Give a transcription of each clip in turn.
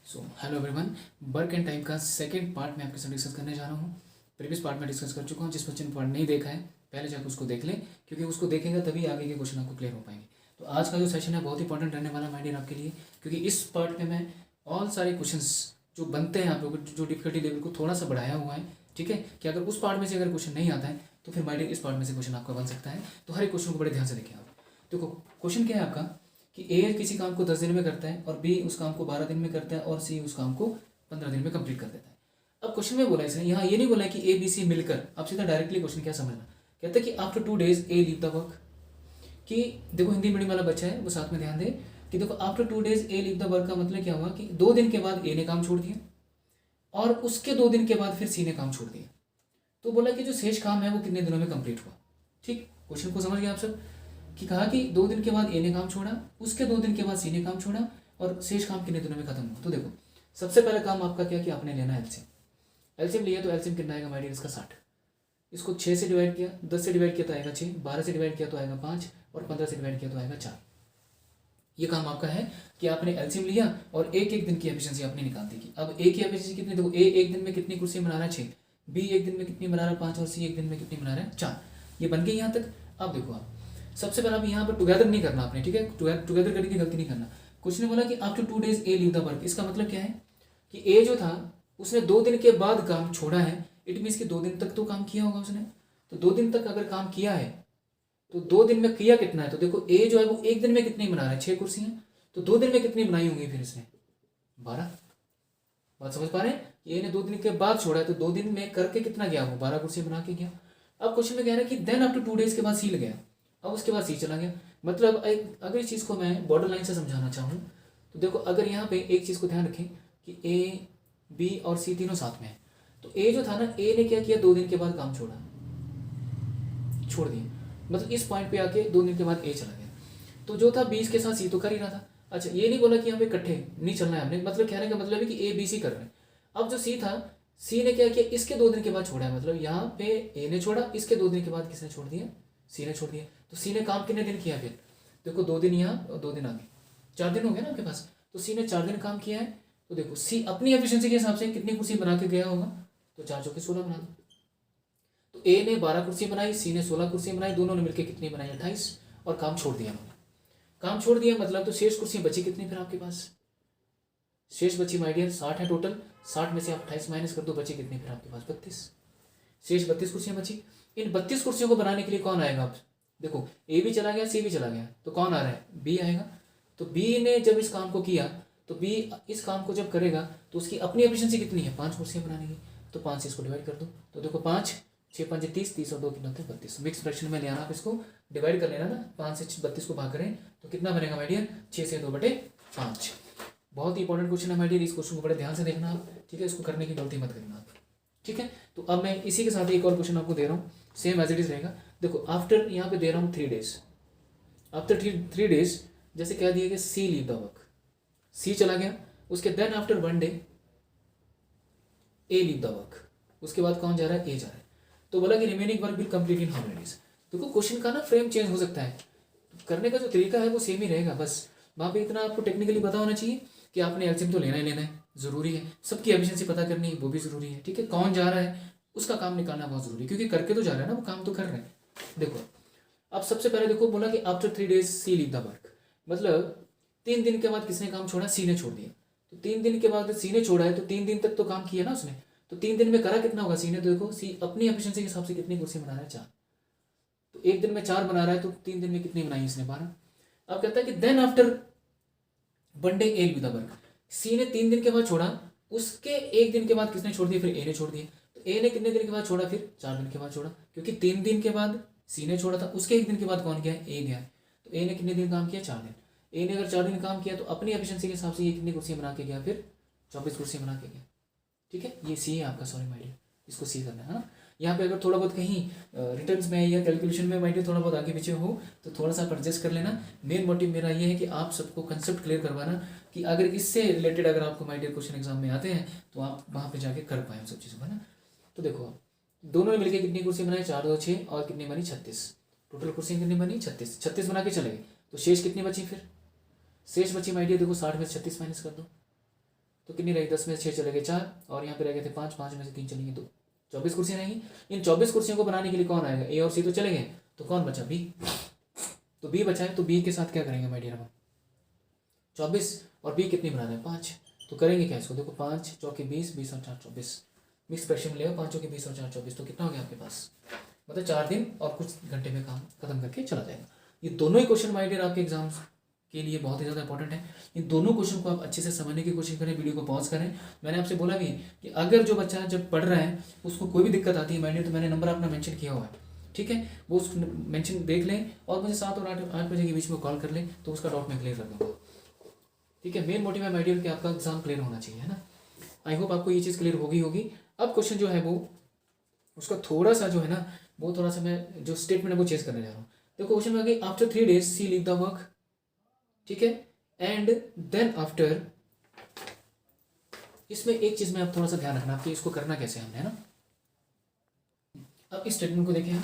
So hello everyone, work and time का second part में आपके साथ डिस्कस करने जा रहा हूँ। प्रीवियस पार्ट में डिस्कस कर चुका हूँ। जिस बच्चे ने पार्ट नहीं देखा है पहले जाकर उसको देख लें, क्योंकि उसको देखेगा तभी आगे के क्वेश्चन आपको क्लियर हो पाएंगे। तो आज का जो सेशन है बहुत इंपॉर्टेंट रहने वाला है माइंड आपके लिए, क्योंकि इस पार्ट में मैं ऑल सारे क्वेश्चन जो बनते हैं आप लोगों को, जो डिफिकल्टी लेवल को थोड़ा सा बढ़ाया हुआ है, ठीक है, कि अगर उस पार्ट में से अगर क्वेश्चन नहीं आता है तो फिर माइंड इस पार्ट में से क्वेश्चन आपका बन सकता है। तो हर एक क्वेश्चन को बड़े ध्यान से देखें आप। देखो क्वेश्चन क्या है आपका कि ए किसी काम को 10 दिन में करता है और बी उस काम को 12 दिन में करता है और सी उस काम को 15 दिन में कंप्लीट कर देता है। अब क्वेश्चन में बोला इसने, यहाँ ये नहीं बोला है कि ए बी सी मिलकर, आप सीधा डायरेक्टली क्वेश्चन क्या समझना, कहता है कि after 2 days A leave the work. कि देखो हिंदी मीडियम वाला बच्चा है वो साथ में ध्यान दे कि देखो after 2 days A leave the work का मतलब क्या हुआ कि 2 दिन के बाद ए ने काम छोड़ दिया और उसके 2 दिन के बाद फिर सी ने काम छोड़ दिया। तो बोला कि जो शेष काम है वो कितने दिनों में कंप्लीट हुआ। ठीक, क्वेश्चन को समझ गए आप सब कि कहा कि 2 दिन के बाद ए ने काम छोड़ा, उसके 2 दिन के बाद सी ने काम छोड़ा और शेष काम कितने दिनों में खत्म हुआ। तो देखो सबसे पहला काम आपका क्या कि आपने लेना है एलसीएम। एलसीएम लिया तो एलसीएम कितना आएगा माय डियर, इसका 60। इसको 6 से डिवाइड किया, 10 से डिवाइड किया तो आएगा 6, 12 से डिवाइड किया तो आएगा 5 और 15 से डिवाइड किया तो आएगा 4। ये काम आपका है कि आपने एलसीएम लिया और एक एक दिन की एफिशिएंसी आपने निकाल दी की। अब ए की एफिशिएंसी कितनी, देखो ए एक दिन में कितनी कुर्सी बना रहा है 6, बी एक दिन में कितनी बना रहा है 5 और सी एक दिन में कितनी बना रहा है 4। ये बन गई यहाँ तक। अब देखो आप सबसे पहले अब यहाँ पर टुगेदर नहीं करना आपने, ठीक है, टुगेदर करने की गलती नहीं करना। कुछ ने बोला कि after 2 days A leave the work, इसका मतलब क्या है कि ए जो था उसने 2 दिन के बाद काम छोड़ा है। इट मीन्स कि 2 दिन तक तो काम किया होगा उसने। तो 2 दिन तक अगर काम किया है तो 2 दिन में किया कितना है, तो देखो ए जो है वो एक दिन में कितनी बना रहा है 6 कुर्सियां, तो 2 दिन में कितनी बनाई होंगी फिर इसने 12। बात समझ पा रहे हैं, ए ने 2 दिन के बाद छोड़ा है तो 2 दिन में करके कितना गया, वो 12 कुर्सी बना के गया। अब क्वेश्चन में कह रहा है कि देन आफ्टर 2 days के बाद सी लग गया, अब उसके बाद सी चला गया। मतलब अगर इस चीज़ को मैं बॉर्डर लाइन से समझाना चाहूँ तो देखो अगर यहाँ पे एक चीज़ को ध्यान रखें कि ए बी और सी तीनों साथ में है, तो ए जो था ना, ए ने क्या किया 2 दिन के बाद काम छोड़ दिया, मतलब इस पॉइंट पे आके 2 दिन के बाद ए चला गया। तो जो था 20 के साथ सी तो कर ही रहा था। अच्छा ये नहीं बोला कि यहाँ पे इकट्ठे नहीं चलना है हमने, मतलब कहने का मतलब है कि ए बी सी कर रहे हैं। अब जो सी था, सी ने क्या किया इसके 2 दिन के बाद छोड़ा है, मतलब यहाँ पे ए ने छोड़ा, इसके 2 दिन के बाद किसने छोड़ दिया, सी ने छोड़ दिया। तो सी ने काम कितने दिन किया फिर, देखो 2 दिन यहाँ और 2 दिन आगे, 4 दिन हो गया ना आपके पास। तो सी ने 4 दिन काम किया है। तो देखो सी अपनी एफिशिएंसी के हिसाब से कितनी कुर्सी बना के गया होगा, तो 4 चौके 16 बना दो। तो ए ने 12 कुर्सी बनाई, सी ने 16 कुर्सी बनाई, दोनों ने मिलकर कितनी बनाई 28 और काम छोड़ दिया उन्होंने। काम छोड़ दिया मतलब तो शेष कुर्सी बची कितनी फिर आपके पास, शेष बची माय डियर 60 है टोटल। 60 में से आप 28 माइनस कर दो, बची कितनी फिर आपके पास 32। शेष 32 कुर्सियां बची। इन 32 कुर्सियों को बनाने के लिए कौन आएगा, आप देखो ए भी चला गया सी भी चला गया, तो कौन आ रहा है, बी आएगा। तो बी ने जब इस काम को किया तो बी इस काम को जब करेगा तो उसकी अपनी एफिशिएंसी कितनी है 5 कुर्सियां बनाने की। तो 5 से इसको डिवाइड कर दो, तो देखो 5 6 5 30, 30 और 2 कितना थे 32। मिक्स फ्रैक्शन में ले आना, आप इसको डिवाइड कर लेना ना, 5 से 32 को भाग करें तो कितना बनेगा माय डियर 6 से 2/5। बहुत ही इंपॉर्टेंट क्वेश्चन है माय डियर, इस क्वेश्चन को बड़े ध्यान से देखना आप, ठीक है, इसको करने की गलती मत करना आप, ठीक है। तो अब मैं इसी के साथ एक और क्वेश्चन आपको दे रहा हूँ, सेम एज इट इज रहेगा। देखो आफ्टर यहाँ पे दे रहा हूँ 3 days, आफ्टर 3 days जैसे कह दिया कि C leave the work, C चला गया, उसके then after 1 day A leave the work, उसके बाद कौन जा रहा है, ए जा रहा है। तो बोला कि remaining work will complete in how many days. देखो क्वेश्चन का ना फ्रेम चेंज हो सकता है, करने का जो तरीका है वो सेम ही रहेगा, बस वहाँ पे इतना आपको टेक्निकली पता होना चाहिए कि आपने एलसीएम तो लेना ही लेना है, ज़रूरी है। सबकी एफिशिएंसी पता करनी है वो भी ज़रूरी है, ठीक है। कौन जा रहा है उसका काम निकालना बहुत ज़रूरी है, क्योंकि करके तो जा रहा है ना, वो काम तो कर रहे हैं। देखो अब सबसे पहले देखो बोला कि after 3 days C leave the work, मतलब 3 दिन के बाद किसने काम छोड़ा, सी ने छोड़ दिया। तो 3 दिन के बाद सी ने छोड़ा है तो 3 दिन तक तो काम किया ना उसने, तो 3 दिन में करा कितना होगा सी ने, तो देखो सी अपनी एफिशिएंसी के हिसाब से कितनी कुर्सी बना रहा है 4, तो एक दिन में 4 बना रहा है, तो 3 दिन में कितनी बनाई इसने 12। अब कहता है कि then after 1 day A leave the work, C ने 3 दिन के बाद छोड़ा, उसके एक दिन के बाद किसने छोड़ दिया, फिर ए ने छोड़ दिया। तो ए ने कितने दिन के बाद छोड़ा, फिर 4 दिन के बाद छोड़ा, क्योंकि 3 दिन के बाद सी ने छोड़ा था, उसके एक दिन के बाद कौन गया, ए गया। तो ए ने कितने दिन काम किया 4 दिन। ए ने अगर 4 दिन काम किया तो अपनी एफिशिएंसी के हिसाब से ये कितनी कुर्सियां बना के गया, फिर 24 कुर्सियां बना के गया, ठीक है। ये सी है आपका, सॉरी माय डियर, इसको सी करना है ना। यहाँ पे अगर थोड़ा बहुत कहीं रिटर्न्स में या कैलकुलेशन में माइंड थोड़ा बहुत आगे पीछे हो तो थोड़ा सा एडजस्ट कर लेना। मेन मोटिव मेरा ये है कि आप सबको कंसेप्ट क्लियर करवाना, कि अगर इससे रिलेटेड अगर आपको माइंड क्वेश्चन एग्जाम में आते हैं तो आप वहाँ पे जाके कर पाए सब चीज़ों को, है ना। तो देखो दोनों ने मिलकर कितनी कुर्सी बनाई, 4 2 6 और कितनी बनी 36, टोटल कुर्सियाँ कितनी बनी 36, 36 बना के चले गए। तो शेष कितनी बची फिर, शेष बची माइंड देखो 60 में 36 माइनस कर दो, तो कितनी रही, 10 में से 6 चले गए 4, और यहाँ पे रह गए थे 5, 5 में से 3 चलेंगे 2, 24 कुर्सियाँ रहेंगी। इन 24 कुर्सियों को बनाने के लिए कौन आएगा, ए और सी तो चले गए, तो कौन बचा, बी। तो बी बचा है, तो बी के साथ क्या करेंगे माय डियर हम, 24, और बी कितनी बना रहे हैं, 5। तो करेंगे क्या इसको, देखो 5 चौके 20, 20 और 4 24, मिक्स फ्रैक्शन में ले 5 चौके 20 और 4 24, तो कितना हो गया आपके पास, मतलब 4 दिन और कुछ घंटे में काम खत्म करके चला जाएगा। ये दोनों ही क्वेश्चन माय डियर आपके एग्जाम्स के लिए बहुत ही ज़्यादा इंपॉर्टेंट है। इन दोनों क्वेश्चन को आप अच्छे से समझने की कोशिश करें, वीडियो को पॉज करें। मैंने आपसे बोला भी कि अगर जो बच्चा जब पढ़ रहा है उसको कोई भी दिक्कत आती है माय डियर, तो मैंने नंबर अपना मेंशन किया हुआ है, ठीक है, वो उस मेंशन देख लें और मुझे 7 और 8 बजे के बीच में कॉल कर लें, तो उसका डाउट मैं क्लियर कर दूँगा, ठीक है। मेन मोटिव है माय डियर कि आपका एग्जाम क्लियर होना चाहिए, है ना। आई होप आपको ये चीज़ क्लियर होगी। अब क्वेश्चन जो है वो उसका थोड़ा सा जो है ना, वो थोड़ा सा मैं जो स्टेटमेंट है वो चेंज करने जा रहा हूँ। देखो क्वेश्चन में आगे, after 3 days C leave the work, ठीक है, एंड देन आफ्टर, इसमें एक चीज में आप थोड़ा सा ध्यान रखना कि इसको करना कैसे हमने, है ना। अब इस स्टेटमेंट को देखें हम,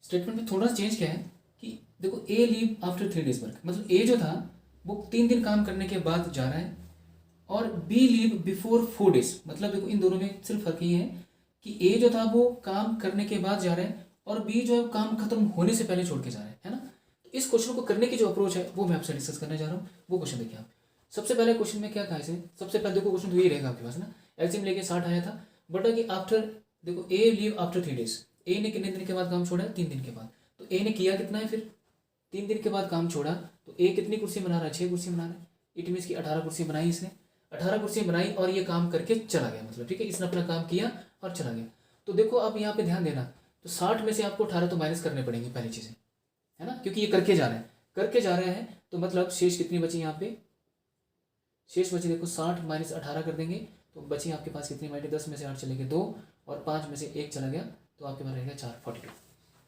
स्टेटमेंट में थोड़ा सा चेंज क्या है कि देखो A leave after 3 days work, मतलब ए जो था वो 3 दिन काम करने के बाद जा रहा है, और बी लीव बिफोर 4 days, मतलब देखो इन दोनों में सिर्फ फर्क ये है कि ए जो था वो काम करने के बाद जा रहा है, और बी जो है काम खत्म होने से पहले छोड़ के जा रहा है ना। तो इस क्वेश्चन को करने की जो अप्रोच है वो मैं आपसे डिस्कस करने जा रहा हूँ। वो क्वेश्चन देखिए आप, सबसे पहले क्वेश्चन में क्या कहा इसे, सबसे पहले देखो क्वेश्चन तो यही रहेगा आपके पास ना, एलसीएम लेके 60 आया था, बटा कि आफ्टर, देखो ए लीव आफ्टर 3 days, ए ने कितने दिन के बाद काम छोड़ा है, 3 दिन के बाद, तो ए ने किया कितना है फिर, 3 दिन के बाद काम छोड़ा, तो ए कितनी कुर्सी बना रहा है, 6 कुर्सी बना रहा है, इट मीन्स की 18 कुर्सी बनाई इसने, 18 कुर्सी बनाई और ये काम करके चला गया, मतलब ठीक है, इसने अपना काम किया और चला गया। तो देखो आप यहाँ पे ध्यान देना, तो 60 में से आपको 18 तो माइनस करने पड़ेंगे पहली चीज़ें, है ना, क्योंकि ये करके जा रहे हैं, तो मतलब शेष कितनी बची यहाँ पे, शेष बची देखो 60 माइनस 18 कर देंगे, तो बची आपके पास कितनी माइनस, 10 में से 8 चले गए 2, और 5 में से 1 चला गया, तो आपके पास रहेगा 4, 42,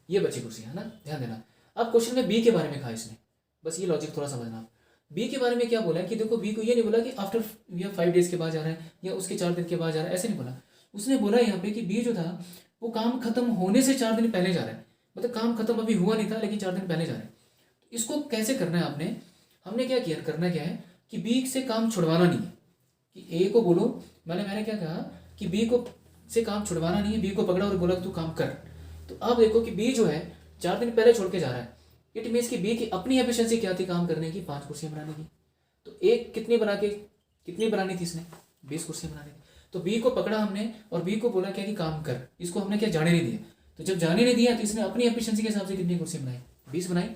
ये बची कुर्सी, है ना, ध्यान देना। अब क्वेश्चन में बी के बारे में कहा इसने, बस ये लॉजिक थोड़ा समझना आप। बी के बारे में क्या बोला है कि देखो बी को ये नहीं बोला कि आफ्टर या 5 days के बाद जा रहा है या उसके 4 दिन के बाद जा रहा है, ऐसे नहीं बोला। उसने बोला यहाँ पे कि बी जो था वो काम खत्म होने से 4 दिन पहले जा रहा है, मतलब काम खत्म अभी हुआ नहीं था लेकिन 4 दिन पहले जा रहा है। तो इसको कैसे करना है आपने, हमने क्या किया, करना क्या है कि बी से काम छुड़वाना नहीं है, कि ए को बोलो, मैंने क्या कहा कि बी को से काम छुड़वाना नहीं है, बी को पकड़ा और बोला तू काम कर। तो अब देखो कि बी जो है 4 दिन पहले छोड़ के जा रहा है, इट मीन्स कि बी की अपनी एफिशिएंसी क्या थी काम करने की, 5 कुर्सियाँ बनाने की, तो एक कितनी बनानी थी इसने, 20 कुर्सियाँ बनानी थी। तो बी को पकड़ा हमने और बी को बोला क्या कि काम कर, इसको हमने क्या जाने नहीं दिया, तो जब जाने नहीं दिया तो इसने अपनी एफिशिएंसी के हिसाब से कितनी कुर्सी बनाई, 20 बनाई।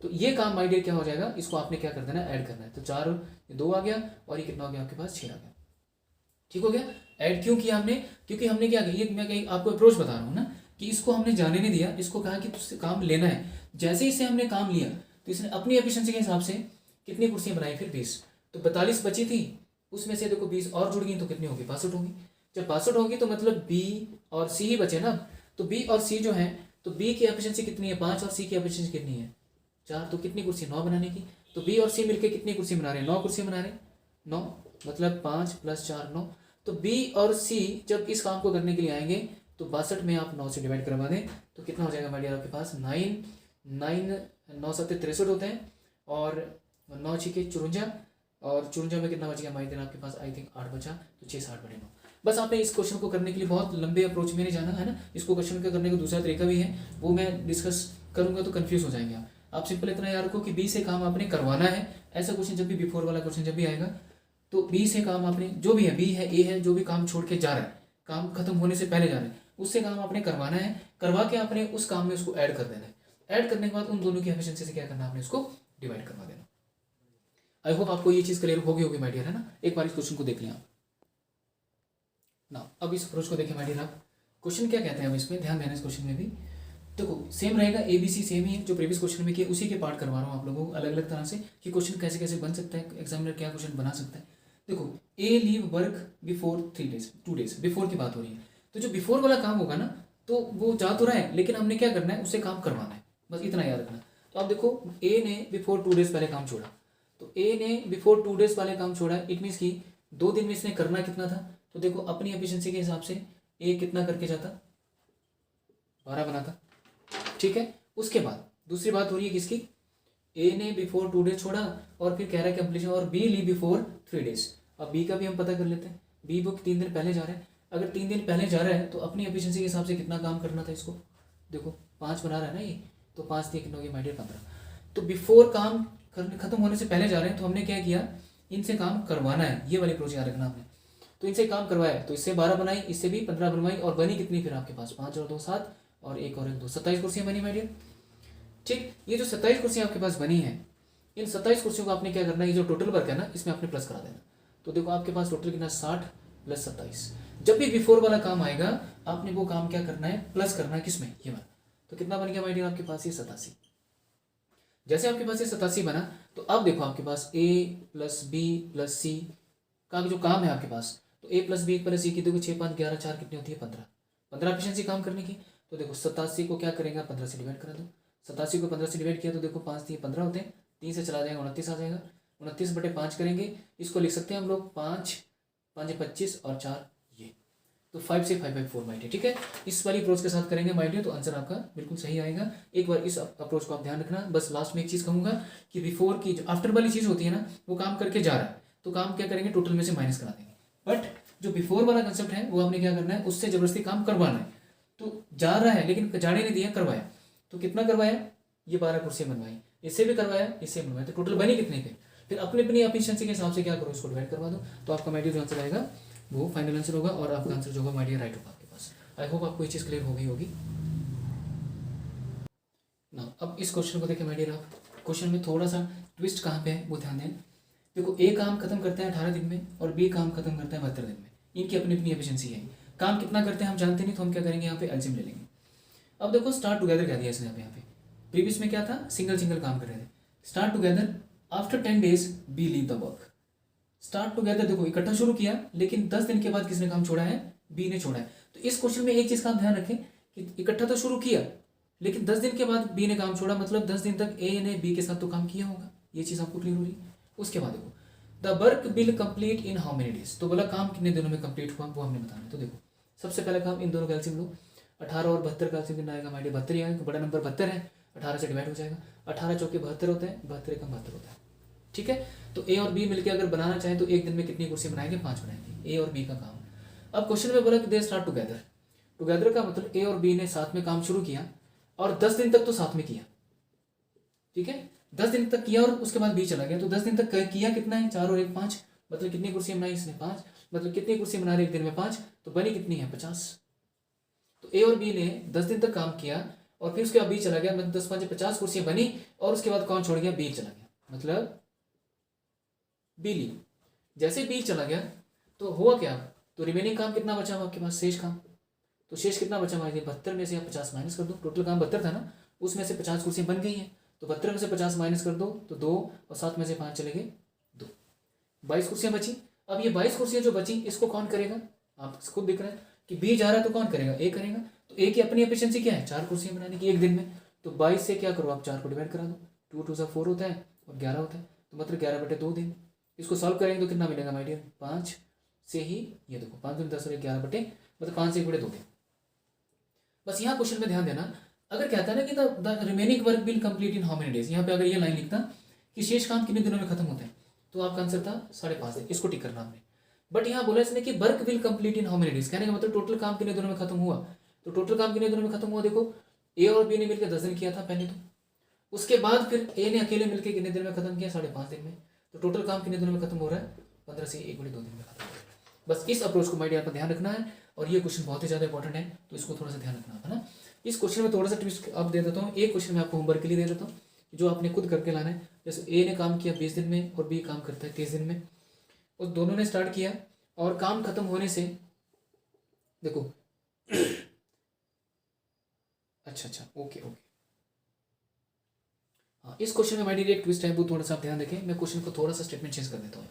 तो ये काम माय डियर क्या हो जाएगा, इसको आपने क्या कर देना, ऐड करना है, तो 4 2 आ गया और ये कितना हो गया आपके पास, 6 आ गया, ठीक हो गया। ऐड क्यों किया हमने, क्योंकि हमने क्या किया, ये मैं कहीं आपको अप्रोच बता रहा हूँ ना, कि इसको हमने जाने नहीं दिया, इसको कहा कि तुझसे काम लेना है। जैसे ही इससे हमने काम लिया तो इसने अपनी एफिशिएंसी के हिसाब से कितनी कुर्सियाँ बनाई फिर 20, तो 42 बची थी, उसमें से देखो 20 और जुड़ गई तो कितनी होगी, 62 होगी। जब 62 होगी तो मतलब बी और सी ही बचे ना, तो बी और सी जो है, तो बी की एफिशिएंसी कितनी है 5 और सी की एफिशिएंसी कितनी है 4, तो कितनी कुर्सी 9 बनाने की। तो बी और सी मिलकर कितनी कुर्सी बना रहे हैं, 9 कुर्सी बना रहे हैं, 9 मतलब 5 + 4 9। तो बी और सी जब इस काम को करने के लिए आएंगे तो 62 में आप 9 से डिवाइड करवा दें तो कितना हो जाएगा माय डियर आपके पास, 9 7 63 होते हैं, और 9 6 54, और 54 में कितना बच गया माय डियर आपके पास, आई थिंक 8 बचा, तो 6 7 बटे 9। बस आपने इस क्वेश्चन को करने के लिए बहुत लंबे अप्रोच में नहीं जाना है ना, इसको क्वेश्चन का करने का दूसरा तरीका भी है, वो मैं डिस्कस करूंगा तो कंफ्यूज हो जाएंगे आप सिंपल इतना याद रखो कि बी से काम आपने करवाना है। ऐसा क्वेश्चन जब भी बिफोर वाला क्वेश्चन जब भी आएगा तो बी से काम आपने, जो भी है बी है ए है, जो भी काम छोड़ के जा रहा है, काम खत्म होने से पहले जा रहा है, उससे काम आपने करवाना है, करवा के आपने उस काम में उसको ऐड कर देना है। ऐड करने के बाद उन दोनों की एफिशिएंसी से क्या करना है, आपने उसको डिवाइड करवा देना। आई होप आपको ये चीज़ क्लियर होगी माय डियर, है ना। एक बार इस क्वेश्चन को देख लें आप ना। अब इस अप्रोच को देखें माय डियर आप, क्वेश्चन क्या कहते हैं, अब इसमें ध्यान देना, इस क्वेश्चन में भी देखो सेम रहेगा, ABC सेम ही है जो प्रीवियस क्वेश्चन में किया, उसी के पार्ट करवा रहा हूँ आप लोगों को अलग अलग तरह से कि क्वेश्चन कैसे कैसे बन सकता है, एग्जामिनर क्या क्वेश्चन बना सकता है। देखो A leave work before 3 days 2 days, before की बात हो रही है, तो जो बिफोर वाला काम होगा ना तो वो जा तो रहा है लेकिन हमने क्या करना है, उससे काम करवाना है, बस इतना याद रखना। तो आप देखो ए ने बिफोर 2 days पहले काम छोड़ा, तो ए ने बिफोर 2 days पहले काम छोड़ा, इट मीन्स कि 2 दिन में इसने करना कितना था, तो देखो अपनी एफिशिएंसी के हिसाब से ए कितना करके जाता, 12 बनाता, ठीक है। उसके बाद दूसरी बात हो रही है किसकी, ए ने बिफोर 2 days छोड़ा और फिर कह रहा है कंप्लीशन, और बी ली बिफोर 3 days। अब बी का भी हम पता कर लेते हैं। बी वो 3 दिन पहले जा रहा है, अगर 3 दिन पहले जा रहा है तो अपनी एफिशिएंसी के हिसाब से कितना काम करना था इसको, देखो 5 बना रहा है ना ये, तो 5 दिए कितना हो गया माय डियर 15। तो बिफोर काम करने खत्म होने से पहले जा रहे हैं तो हमने क्या किया, इनसे काम करवाना है, ये वाली अप्रोच याद रखना आपने। तो इनसे काम करवाया तो इससे 12 बनाई, इससे भी 15 बनवाई, और बनी कितनी फिर आपके पास 5 और 2 7 और 1 और 1 2, 27 कुर्सियाँ बनी माय डियर। ठीक, ये जो 27 कुर्सियाँ आपके पास बनी है, इन 27 कुर्सियों को आपने क्या करना है, ये जो टोटल वर्क है ना इसमें आपने प्लस करा देना। तो देखो आपके पास टोटल कितना 60 प्लस 27। जब भी बिफोर वाला काम आएगा आपने वो काम क्या करना है, प्लस करना है, किसमें, ये वाला। तो कितना बन गया माय डियर आपके पास ये 87। जैसे आपके पास ये 87 बना तो अब देखो आपके पास ए प्लस बी प्लस सी का जो काम है आपके पास, तो ए प्लस बी प्लस सी की देखो 6 5 11 4 कितनी होती है 15, 15 एफिशिएंसी काम करने की। तो देखो 87 को क्या करेगा 15 से डिवाइड करा दो, 87 को 15 से डिवाइड किया तो देखो 5 3 15 होते हैं, 3 से चला जाएगा 29 आ जाएगा, 29/5 करेंगे, इसको लिख सकते हैं हम लोग 5 5 25 और 4 ये, तो 5 से 5/4 माय डियर। ठीक है, इस वाली अप्रोच के साथ करेंगे माय डियर तो आंसर आपका बिल्कुल सही आएगा। एक बार इस अप्रोच को आप ध्यान रखना। बस लास्ट में एक चीज़ कहूँगा कि बिफोर की जो आफ्टर वाली चीज़ होती है ना, वो काम करके जा रहा है तो काम क्या करेंगे, टोटल में से माइनस करा देंगे। बट जो बिफोर वाला कंसेप्ट है वो आपने क्या करना है, उससे जबरदस्ती काम करवाना है। तो जा रहा है लेकिन जाने नहीं दिया, करवाया, तो कितना करवाया, ये 12 कुर्सियाँ बनवाई, इससे भी करवाया इससे बनवाया, तो टोटल बनी कितने के, फिर अपनी अपनी एफिशिएंसी के हिसाब से क्या करो, इसको डिवाइड करवा दो। तो आपका माय डियर जो आंसर आएगा वो फाइनल आंसर होगा, और आपका आंसर जो होगा माय डियर राइट होगा आपके पास। आई होप आपको ये चीज़ क्लियर हो गई होगी ना। अब इस क्वेश्चन को देखें माय डियर, आप क्वेश्चन में थोड़ा सा ट्विस्ट कहाँ पे है वो ध्यान दें। देखो ए काम खत्म करता है 18 दिन में और बी काम खत्म करता है 72 दिन में, इनकी अपनी अपनी एफिशिएंसी है। काम कितना करते हैं हम जानते नहीं, तो हम क्या करेंगे यहाँ पे एलसीएम ले लेंगे। अब देखो स्टार्ट टुगेदर कह दिया इसने यहाँ पे, प्रीवियस में क्या था, सिंगल सिंगल काम कर रहे थे। Start together after 10 days B leave the work. Start together देखो इकट्ठा शुरू किया, लेकिन 10 दिन के बाद किसने काम छोड़ा है, बी ने छोड़ा है। तो इस क्वेश्चन में एक चीज़ का आप ध्यान रखें कि इकट्ठा तो शुरू किया लेकिन 10 दिन के बाद बी ने काम छोड़ा, मतलब 10 दिन तक ए ने बी के साथ तो काम किया होगा, ये चीज़ आपको क्लियर हो रही है। उसके बाद देखो the work will complete in how many days, तो बोला काम कितने दिनों में कंप्लीट हुआ वो हमने बताना है। तो देखो सबसे पहला काम इन दोनों का एलसीएम लो, 18 और 72 का एलसीएम कितना आएगा माय डियर 72 आएगा, बड़ा नंबर 72 है, 18 से डिवाइड हो जाएगा, 18 चौके 72 होते हैं, 72 कम 72 होता है। ठीक है, तो ए और बी मिलकर अगर बनाना चाहें तो एक दिन में कितनी कुर्सी बनाएंगे, 5 बनाएंगे, ए और बी का काम। अब क्वेश्चन में बोला कि दे स्टार्ट टुगेदर, टुगेदर का मतलब ए और बी ने साथ में काम शुरू किया और 10 दिन तक तो साथ में किया। ठीक है, 10 दिन तक किया और उसके बाद बी चला गया, तो 10 दिन तक किया कितना है, 4 और 1 5, मतलब कितनी कुर्सियां बनाई इसने 5, मतलब कितनी कुर्सी बना रहे एक दिन में 5, तो बनी कितनी है 50। तो ए और बी ने 10 दिन तक काम किया और फिर उसके बाद बी चला गया, मतलब 10 5 50 कुर्सियां बनी, और उसके बाद कौन छोड़ गया, बी चला गया, मतलब बी लीव। जैसे बी चला गया तो हुआ क्या, तो रिमेनिंग काम कितना बचा आपके पास, शेष काम। तो शेष कितना बचा हमारे 72 में से आप 50 माइनस कर दो, टोटल काम 72 था ना, उसमें से 50 कुर्सियां बन गई हैं, तो 72 में से 50 माइनस कर दो तो 2, और 7 में से 5 चले गए 2, 22 कुर्सियां बची। अब ये 22 कुर्सियां जो बची इसको कौन करेगा, आप खुद दिख रहा है कि बी जा रहा है तो कौन करेगा, ए करेगा। तो ए की अपनी एफिशिएंसी क्या है, 4 कुर्सियां बनाने की एक दिन में, तो 22 से क्या करो आप 4 को डिवाइड करा दो, 2 2 4 होता है और 11 होता है, तो मतलब 11/2 दिन। इसको सॉल्व करेंगे तो कितना मिलेगा माय डियर, 5 से ही, ये देखो 5 दूनी 10 और 11 मतलब 5 से 1/2 दिन। बस यहाँ क्वेश्चन में ध्यान देना, अगर कहता है ना कि the remaining work will complete in how many days, यहाँ पे अगर ये लाइन लिखता कि शेष काम कितने दिनों में खत्म होता है, तो आपका आंसर था 5.5 दिन, इसको टिक करना आपने। बट यहाँ बोला इसने कि work will complete in how many days, कहने का मतलब टोटल काम कितने दिनों में खत्म हुआ। तो टोटल काम कितने दिनों में खत्म हुआ, देखो ए और बी ने मिलकर 10 दिन किया था पहले, तो उसके बाद फिर ए ने अकेले मिलकर कितने दिन में खत्म किया, 5.5 दिन में। तो टोटल काम कितने दिनों में खत्म हो रहा है, 15 से 1/2 दिन में खत्म हो रहा है। बस इस अप्रोच को माइड आपको ध्यान रखना है, और ये क्वेश्चन बहुत ही ज़्यादा इंपॉर्टेंट है, तो इसको थोड़ा सा ध्यान रखना है ना। इस क्वेश्चन में थोड़ा सा ट्विस्ट अब दे देता हूँ, एक क्वेश्चन में आपको होमवर्क के लिए दे देता हूँ जो आपने खुद करके लाना है। जैसे ए ने काम किया 20 दिन में और बी काम करता है 30 दिन में, उस दोनों ने स्टार्ट किया और काम खत्म होने से देखो अच्छा ओके हाँ, इस क्वेश्चन में माइड एक ट्विस्ट है, वो थोड़ा सा आप ध्यान रखें। मैं क्वेश्चन को थोड़ा सा स्टेटमेंट चेंज कर देता हूँ।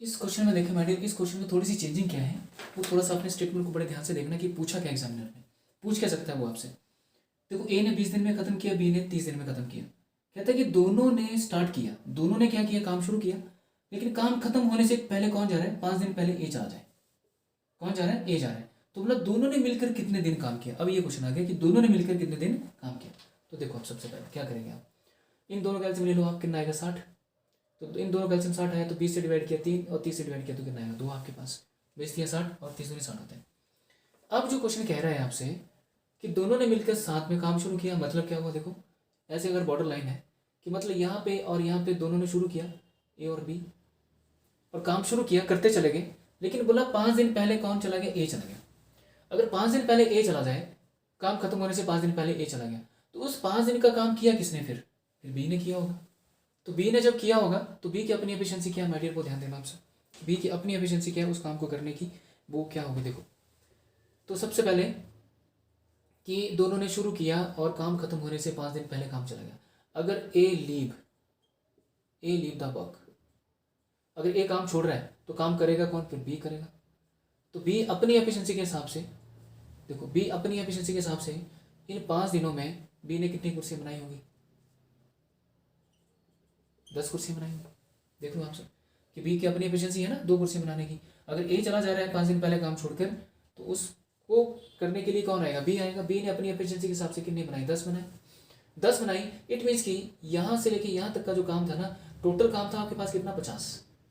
इस क्वेश्चन में देखें माइडियर, इस क्वेश्चन में थोड़ी सी चेंजिंग क्या है, वो थोड़ा सा अपने स्टेटमेंट को बड़े ध्यान से देखना कि पूछा क्या एग्जामिनर ने, पूछ क्या सकता है वो आपसे। देखो ए ने 20 दिन में खत्म किया, बी ने 30 दिन में खत्म किया। कहता है कि दोनों ने स्टार्ट किया, दोनों ने क्या किया, काम शुरू किया, लेकिन काम खत्म होने से पहले कौन जा रहा है, 5 दिन पहले ए जा जाए। कौन जा रहा है, ए जा रहा है। तो मतलब दोनों ने मिलकर कितने दिन काम किया। अब ये क्वेश्चन आ गया कि दोनों ने मिलकर कितने दिन काम किया। तो देखो आप सबसे पहले क्या करेंगे, आप इन दोनों का एलसीएम ले लो, आप कितना आएगा 60। तो इन दोनों का एलसीएम 60 आया, तो 20 से डिवाइड किया 3 और 30 से डिवाइड किया तो कितना आएगा 2 आपके पास। 20 या 60 और 30 दूनी 60 होते हैं। अब जो क्वेश्चन कह रहा है आपसे कि दोनों ने मिलकर साथ में काम शुरू किया, मतलब क्या हुआ देखो, ऐसे अगर बॉर्डर लाइन है कि मतलब यहाँ पे और यहाँ पे दोनों ने शुरू किया ए और बी और काम शुरू किया, करते चले गए, लेकिन बोला 5 दिन पहले कौन चला गया, ए चला गया। अगर 5 दिन पहले ए चला जाए, काम खत्म होने से 5 दिन पहले ए चला गया, तो उस 5 दिन का काम किया किसने, फिर बी ने किया होगा। तो बी ने जब किया होगा तो बी की अपनी एफिशिएंसी क्या है, माय डियर को ध्यान देना आपसे, बी की अपनी एफिशिएंसी क्या है उस काम को करने की, वो क्या होगी देखो। तो सबसे पहले कि दोनों ने शुरू किया और काम खत्म होने से 5 दिन पहले काम चला गया। अगर ए लीव द वर्क, अगर ए काम छोड़ रहा है तो काम करेगा कौन, फिर बी करेगा। तो बी अपनी एफिशिएंसी के हिसाब से, देखो बी अपनी एफिशिएंसी के हिसाब से इन 5 दिनों में बी ने कितनी कुर्सियाँ बनाई होंगी, 10 कुर्सियाँ बनाई होंगी। देख लो आपसे कि बी की अपनी एफिशिएंसी है ना 2 कुर्सियाँ बनाने की। अगर ए चला जा रहा है 5 दिन पहले काम छोड़कर, तो उसको करने के लिए कौन आएगा, बी आएगा। बी ने अपनी एफिशिएंसी के हिसाब से कितनी बनाई, 10 बनाई। 10 बनाई, इट मीन्स कि यहाँ से लेके यहाँ तक का जो काम था ना, टोटल काम था आपके पास कितना,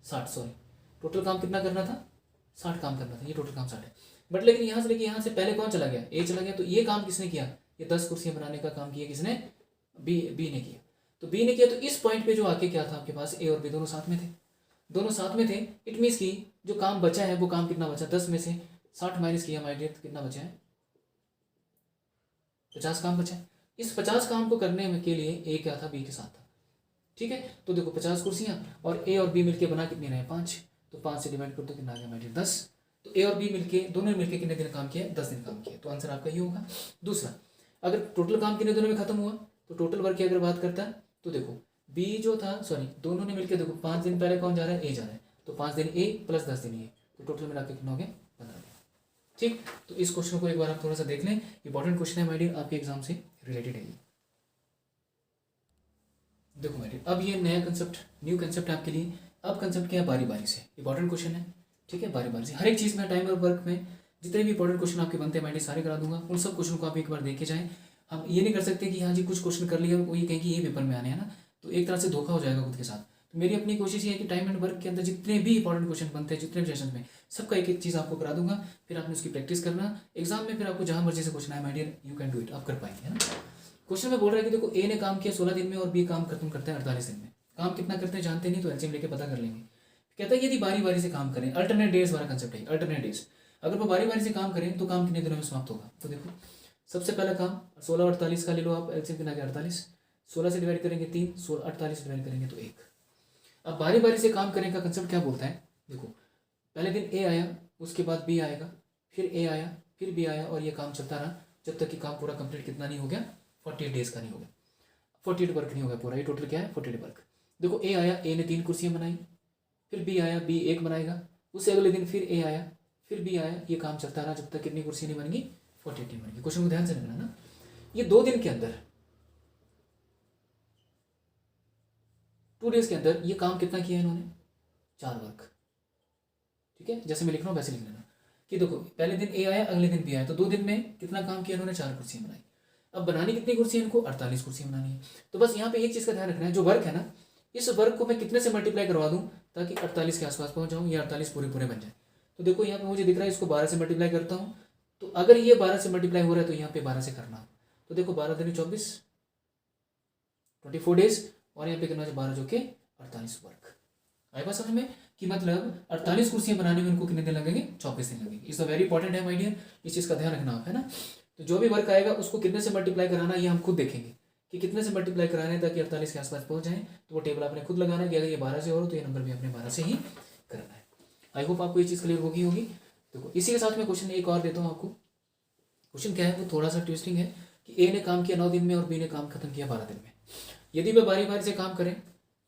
60 सॉरी, टोटल काम कितना करना था, 60 काम करना था, ये टोटल काम 60 है। बट लेकिन यहाँ से लेके यहाँ से पहले कौन चला गया, ए चला गया। तो ये काम किसने किया, ये 10 कुर्सियाँ बनाने का काम किया किसने, बी ने किया। तो बी ने किया, तो इस पॉइंट पे जो आके क्या था आपके पास, ए और बी दोनों साथ में थे, दोनों साथ में थे। इट मीन्स कि जो काम बचा है वो काम कितना बचा, 10 में से 60 माइनस किया माय डियर, कितना बचा है, 50 काम बचा है। इस 50 काम को करने में के लिए ए क्या था, बी के साथ था, ठीक है। तो देखो 50 कुर्सियाँ और ए और बी मिलके बना कितनी रहे, 5। तो 5 से डिवाइड कर दो, कितना आ गया माय डियर, 10। तो ए और बी मिलके, दोनों मिलके कितने दिन काम किया, 10 दिन काम किया। तो आंसर आपका ये होगा। दूसरा, अगर टोटल काम कितने दिनों में खत्म हुआ, तो टोटल वर्क की अगर बात करता है तो देखो बी जो था, सॉरी दोनों ने मिलकर, देखो 5 दिन पहले कौन जा रहा है, ए जा रहा है। तो 5 दिन ए प्लस 10 दिन ए, तो टोटल मिला के कितना हो गया, 15 दिन। ठीक, तो इस क्वेश्चन को एक बार आप थोड़ा सा देख लें, इंपॉर्टेंट क्वेश्चन है माय डियर, आपके एग्जाम से रिलेटेड है ये। देखो माय डियर, अब ये नया कंसेप्ट, न्यू कंसेप्ट आपके लिए। अब कंसेप्ट क्या है, बारी बारी से, इंपॉर्टेंट क्वेश्चन है, ठीक है। बारी बारी से हर एक चीज़ में, टाइम और वर्क में जितने भी इंपॉर्टेंट क्वेश्चन आपके बनते हैं माय डियर, सारे करा दूंगा। उन सब क्वेश्चन को आप एक बार देखे जाएं। हम ये नहीं कर सकते कि हाँ जी कुछ क्वेश्चन कर लिया वो ये कहें कि ये पेपर में आने हैं ना, तो एक तरह से धोखा हो जाएगा खुद के साथ। तो मेरी अपनी कोशिश ये है कि टाइम एंड वर्क के अंदर जितने भी इंपॉर्टेंट क्वेश्चन बनते हैं, जितने भी सेशन में, सबका एक एक चीज़ आपको करा दूंगा। फिर आपने उसकी प्रैक्टिस करना, एग्जाम में फिर आपको जहाँ मर्जी से क्वेश्चन आए my dear, you can do it, आप कर पाएंगे, है ना। क्वेश्चन में बोल रहा है कि देखो ए ने काम किया 16 दिन में और बी काम खत्म करते हैं 48 दिन में। काम कितना करते हैं जानते नहीं, तो एलसीएम लेके पता कर लेंगे। कहता है यदि बारी बारी से काम करें, अल्टरनेट डेज वाला कंसेप्ट है, अल्टरनेट डेज। अगर वो बारी बारी से काम करें तो काम कितने दिनों में समाप्त होगा। तो देखो सबसे पहला काम 16 और 48 का ले लो आप, एलसीएम कितना 48, 16 से डिवाइड करेंगे 3, 16 48 से डिवाइड करेंगे तो 1। अब बारी बारी से काम करने का कंसेप्ट क्या बोलता है, देखो पहले दिन ए आया, उसके बाद बी आएगा, फिर ए आया, फिर बी आया, और ये काम चलता रहा जब तक कि काम पूरा कंप्लीट कितना नहीं हो गया, 48 डेज का नहीं हो गया, 48 वर्क नहीं हो गया पूरा। ये टोटल क्या है, 48 वर्क। देखो ए आया, ए ने 3 कुर्सियाँ बनाई, फिर बी आया, बी 1 बनाएगा, उससे अगले दिन फिर ए आया, फिर बी आया, ये काम चलता रहा जब तक कितनी कुर्सियाँ नहीं बनेंगी, 48 नहीं बनेगी। क्वेश्चन को ध्यान से रखना ना, ये 2 दिन के अंदर, 2 डेज के अंदर ये काम कितना किया इन्होंने, 4 वर्क, ठीक है। जैसे मैं लिख रहा हूँ वैसे लिख लेना कि देखो पहले दिन ए आया, अगले दिन बी आया, तो 2 दिन में कितना काम किया इन्होंने, 4 कुर्सियाँ बनाई। अब बनानी कितनी कुर्सियाँ इनको, 48 कुर्सियाँ बनानी है। तो बस यहाँ पे एक चीज़ का ध्यान रखना है, जो वर्क है ना, इस वर्क को मैं कितने से मल्टीप्लाई करवा दूँ ताकि 48 के आसपास पहुँच जाऊँ, या 48 पूरे पूरे बन जाए। तो देखो यहाँ पे मुझे दिख रहा है, इसको 12 से मल्टीप्लाई करता हूँ, तो अगर ये 12 से मल्टीप्लाई हो रहा है तो यहाँ पे 12 से करना। तो देखो 12 दिन 24, 24 डेज, और यहाँ पे करना है 12 जो कि 48 वर्क। आए बात समझ में कि मतलब 48 कुर्सियाँ बनाने में उनको कितने दिन लगेंगे, 24 दिन लगेंगे। इस वेरी इंपॉर्टेंट है माय डियर, इस चीज़ का ध्यान रखना आप, है ना। तो जो भी वर्क आएगा उसको कितने से मल्टीप्लाई कराना ये हम खुद देखेंगे कि कितने से मल्टीप्लाई कराना है ताकि 48 के आसपास पहुंच जाए। तो वो टेबल आपने खुद लगाना है कि अगर ये 12 से हो तो ये नंबर भी आपने 12 से ही करना है। आई होप आपको ये चीज़ क्लियर होगी। देखो इसी के साथ में क्वेश्चन एक और देता हूँ आपको। क्वेश्चन क्या है, वो थोड़ा सा ट्विस्टिंग है कि ए ने काम किया 9 दिन में और बी ने काम खत्म किया 12 दिन में। यदि वे बारी बारी से काम करें,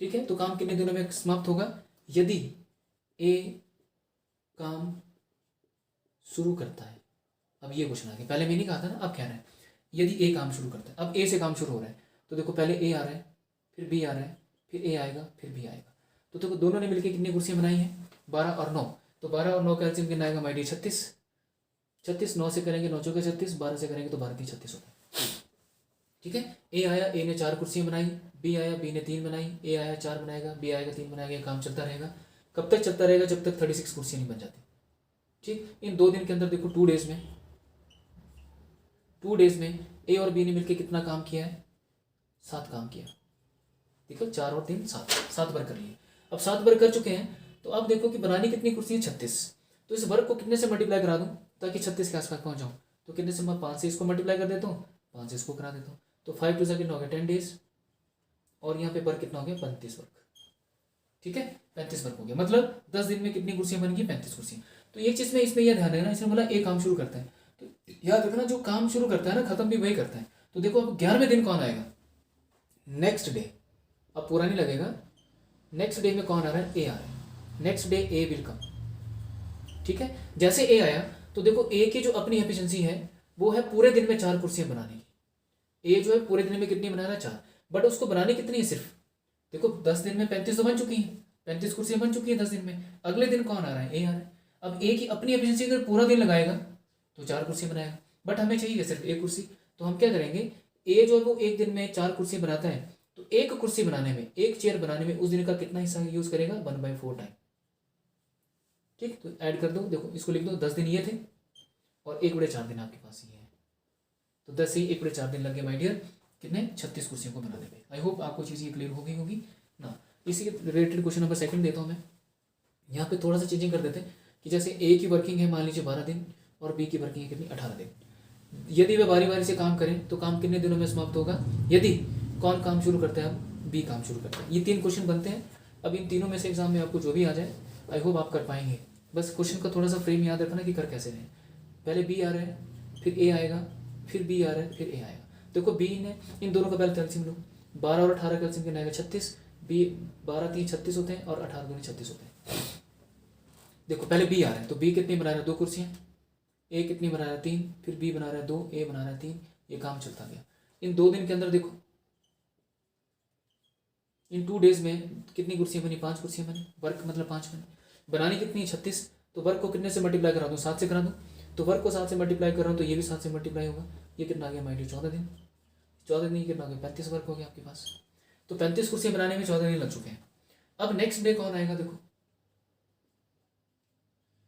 ठीक है, तो काम कितने दिनों में समाप्त होगा। यदि ए काम शुरू करता है, अब ये क्वेश्चन आ गया, पहले मैंने कहा था ना, अब कह रहा है यदि ए काम शुरू करता है। अब ए से काम शुरू हो रहा है, तो देखो पहले ए आ रहा है, फिर बी आ रहा है, फिर ए आएगा, फिर बी आएगा। तो देखो दोनों ने मिलकर कितनी कुर्सियाँ बनाई हैं, 12 और 9। तो 12 और 9 का एलसीएम कितना आएगा माय डियर, 36। 36 9 से करेंगे 9 चौके 36, 12 से करेंगे तो 12 3 36 होता है। ठीक है। ए आया, ए ने 4 कुर्सियाँ बनाई, बी आया, बी ने 3 बनाई, ए आया 4 बनाएगा, बी आएगा 3 बनाएगा, ये काम चलता रहेगा। कब तक चलता रहेगा? जब तक 36 कुर्सियाँ नहीं बन जाती। ठीक, इन 2 दिन के अंदर देखो 2 डेज में ए और बी ने मिलकर कितना काम किया है? 7 काम किया। देखो 4 और 3 7 वर्क कर लिए। अब 7 वर्क कर चुके हैं, तो अब देखो कि बनानी कितनी कुर्सी है? 36। तो इस वर्क को कितने से मल्टीप्लाई करा दूं ताकि 36 के आसपास पहुंच जाऊं? तो कितने से? मैं 5 से इसको मल्टीप्लाई कर देता हूँ, 5 से इसको करा देता हूँ। तो 5 टू कितना हो गया? 10 डेज। और यहाँ पे वर्क कितना हो गया? 35 वर्क। ठीक है, 35 वर्क हो गया। मतलब 10 दिन में कितनी कुर्सियाँ बन गई? 35 कुर्सियाँ। तो एक चीज़ में इसमें यह ध्यान रखना, इसने बोला ए काम शुरू करता है, तो याद रखना जो काम शुरू करता है ना, खत्म भी वही करता है। तो देखो अब 11वें दिन कौन आएगा? Next day. अब पूरा नहीं लगेगा। नेक्स्ट डे में कौन आ रहा है? ए आ रहा है। Next day A will come. ठीक है, जैसे ए आया तो देखो ए की जो अपनी एफिशिएंसी है वो है पूरे दिन में 4 कुर्सियां बनाने की। ए जो है पूरे दिन में कितनी बना रहा है? 4। बट उसको बनानी कितनी है? सिर्फ देखो 10 दिन में 35 तो बन चुकी हैं, 35 कुर्सियां बन चुकी हैं 10 दिन में। अगले दिन कौन आ रहा है? ए आ रहा है। अब ए की अपनी एफिशिएंसी अगर पूरा दिन लगाएगा तो 4 कुर्सियां बनाएगा, बट हमें चाहिए सिर्फ 1 कुर्सी। तो हम क्या करेंगे? ए जो है वो एक दिन में 4 कुर्सी बनाता है, तो 1 कुर्सी बनाने में, 1 चेयर बनाने में उस दिन का कितना हिस्सा यूज करेगा? 1/4 टाइम। ठीक, तो ऐड कर दो। देखो इसको लिख दो, 10 दिन ये थे और 1/4 दिन आपके पास ये है। तो 10 से 1/4 दिन लग गए माय डियर, कितने? 36 कुर्सियों को बनाने में। आई होप आपको चीज़ ये क्लियर हो गई होगी ना। इसी के रिलेटेड क्वेश्चन नंबर 2 देता हूँ मैं। यहाँ पे थोड़ा सा चेंजिंग कर देते हैं कि जैसे ए की वर्किंग है मान लीजिए 12 दिन और बी की वर्किंग है कितनी? 18 दिन। यदि वे बारी बारी से काम करें तो काम कितने दिनों में समाप्त होगा? यदि कौन काम शुरू करता है? अब बी काम शुरू करता है। ये 3 क्वेश्चन बनते हैं। अब इन तीनों में से एग्जाम में आपको जो भी आ जाए आई होप आप कर पाएंगे। बस क्वेश्चन का थोड़ा सा फ्रेम याद रखना कि कर कैसे रहे। पहले बी आ रहा है, फिर ए आएगा, फिर बी आ रहा है, फिर ए आएगा। देखो बी ने इन दोनों का पहले कैल्सियम लो, 12 और 18 कैल्सियम कितना आएगा? 36। बी 12 3 36 होते हैं और 18 दूनी 36 होते हैं। देखो पहले बी आ रहा है, तो बी कितनी बना रहा है? 2 कुर्सियाँ। ए कितनी बना रहा है? 3। फिर बी बना रहा है 2, ए बना रहा है 3। ये काम चलता गया। इन 2 दिन के अंदर देखो इन 2 डेज में कितनी कुर्सियाँ बनी? 5 कुर्सियाँ बनी। वर्क मतलब 5 बनी। बनानी कितनी? 36। तो वर्क को कितने से मल्टीप्लाई करा दूँ? 7 से करा दूँ। तो वर्क को 7 से मल्टीप्लाई कर रहा हूँ तो ये भी 7 से मल्टीप्लाई होगा। ये कितना आ गया माइंड? 14 दिन। 14 दिन कितना आ गया? 35 वर्क हो गया आपके पास। तो 35 कुर्सियाँ बनाने में 14 दिन लग चुके हैं। अब नेक्स्ट डे कौन आएगा? देखो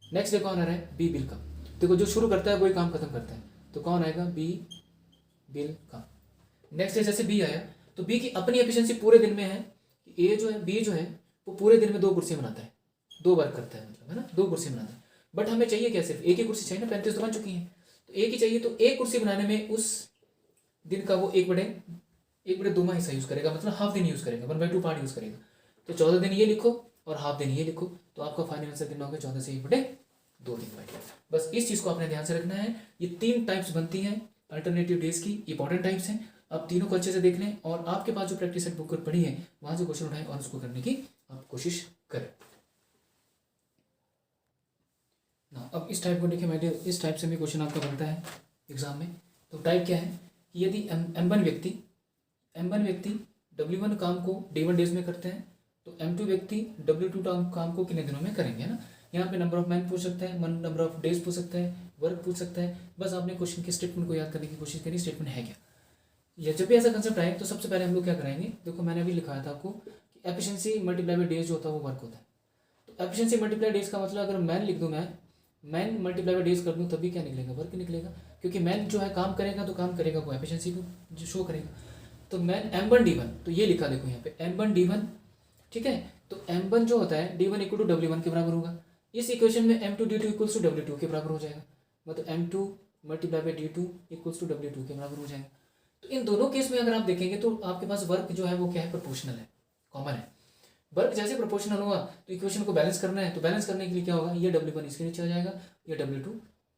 नेक्स्ट डे कौन आ रहा है? B will come. देखो जो शुरू करता है वही काम खत्म करता है, तो कौन आएगा? B will come. Next day जैसे बी आया तो बी की अपनी एफिशिएंसी पूरे दिन में है कि ए जो है, बी जो है वो पूरे दिन में 2 कुर्सियाँ बनाता है, 2 वर्क करता है, मतलब है ना, 2 कुर्सी बनाता है। बट हमें चाहिए क्या? सिर्फ एक ही कुर्सी चाहिए ना, 35 तो बन चुकी है, तो एक ही चाहिए। तो एक कुर्सी बनाने में उस दिन का वो 1/2 हिस्सा यूज़ करेगा, मतलब हाफ दिन यूज़ करेगा, 1/2 पार्ट यूज़ करेगा। तो 14 दिन ये लिखो और हाफ दिन ये लिखो, तो आपका फाइनल आंसर कितना होगा? 14 से 1/2 दिन बैठे। बस इस चीज़ को आपने ध्यान से रखना है। ये 3 टाइप्स बनती हैं अल्टरनेटिव डेज की, इंपॉर्टेंट टाइप्स हैं। आप तीनों को अच्छे से देख लें और आपके पास जो प्रैक्टिस सेट बुक पढ़ी है वहाँ से क्वेश्चन उठाएं और उसको करने की आप कोशिश करें ना। अब इस टाइप को देखिए माय डियर, इस टाइप से भी क्वेश्चन आपका बनता है एग्जाम में। तो टाइप क्या है कि यदि M1 व्यक्ति W1 काम को D1 डेज में करते हैं तो M2 व्यक्ति W2 काम को कितने दिनों में करेंगे, है ना। यहाँ पे नंबर ऑफ मैन पूछ सकता है, नंबर ऑफ डेज पूछ सकता है, वर्क पूछ सकता है। बस आपने क्वेश्चन के स्टेटमेंट को याद करने की कोशिश करी, स्टेटमेंट है क्या। या जब भी ऐसा कंसेप्ट आए तो सबसे पहले हम लोग क्या कराएंगे? देखो मैंने अभी लिखाया था आपको कि एफिशिएंसी मल्टीप्लाई बाय डेज जो होता है वो वर्क होता है। तो एफिशिएंसी मल्टीप्लाई डेज का मतलब अगर मैन लिख दूँ, मैन मल्टीप्लाई बाय डेज कर दूँ, तभी क्या निकलेगा? वर्क निकलेगा, क्योंकि मैन जो है काम करेगा तो काम करेगा वो एफिशिएंसी को जो शो करेगा। तो मैन M1 D1, तो ये लिखा देखो यहाँ पे M1 D1, ठीक है। तो M1 जो होता है D1 = W1 के बराबर होगा। इस इक्वेशन में M2 D2 = W2 के बराबर हो जाएगा, मतलब M2 × D2 = W2 के बराबर हो जाएगा। तो इन दोनों केस में अगर आप देखेंगे तो आपके पास वर्क जो है वो क्या है? प्रोपोर्शनल है, कॉमन है। वर्क जैसे प्रोपोर्शनल होगा तो इक्वेशन को बैलेंस करना है, तो बैलेंस करने के लिए क्या होगा? ये W1 इसके नीचे आ जाएगा, ये W2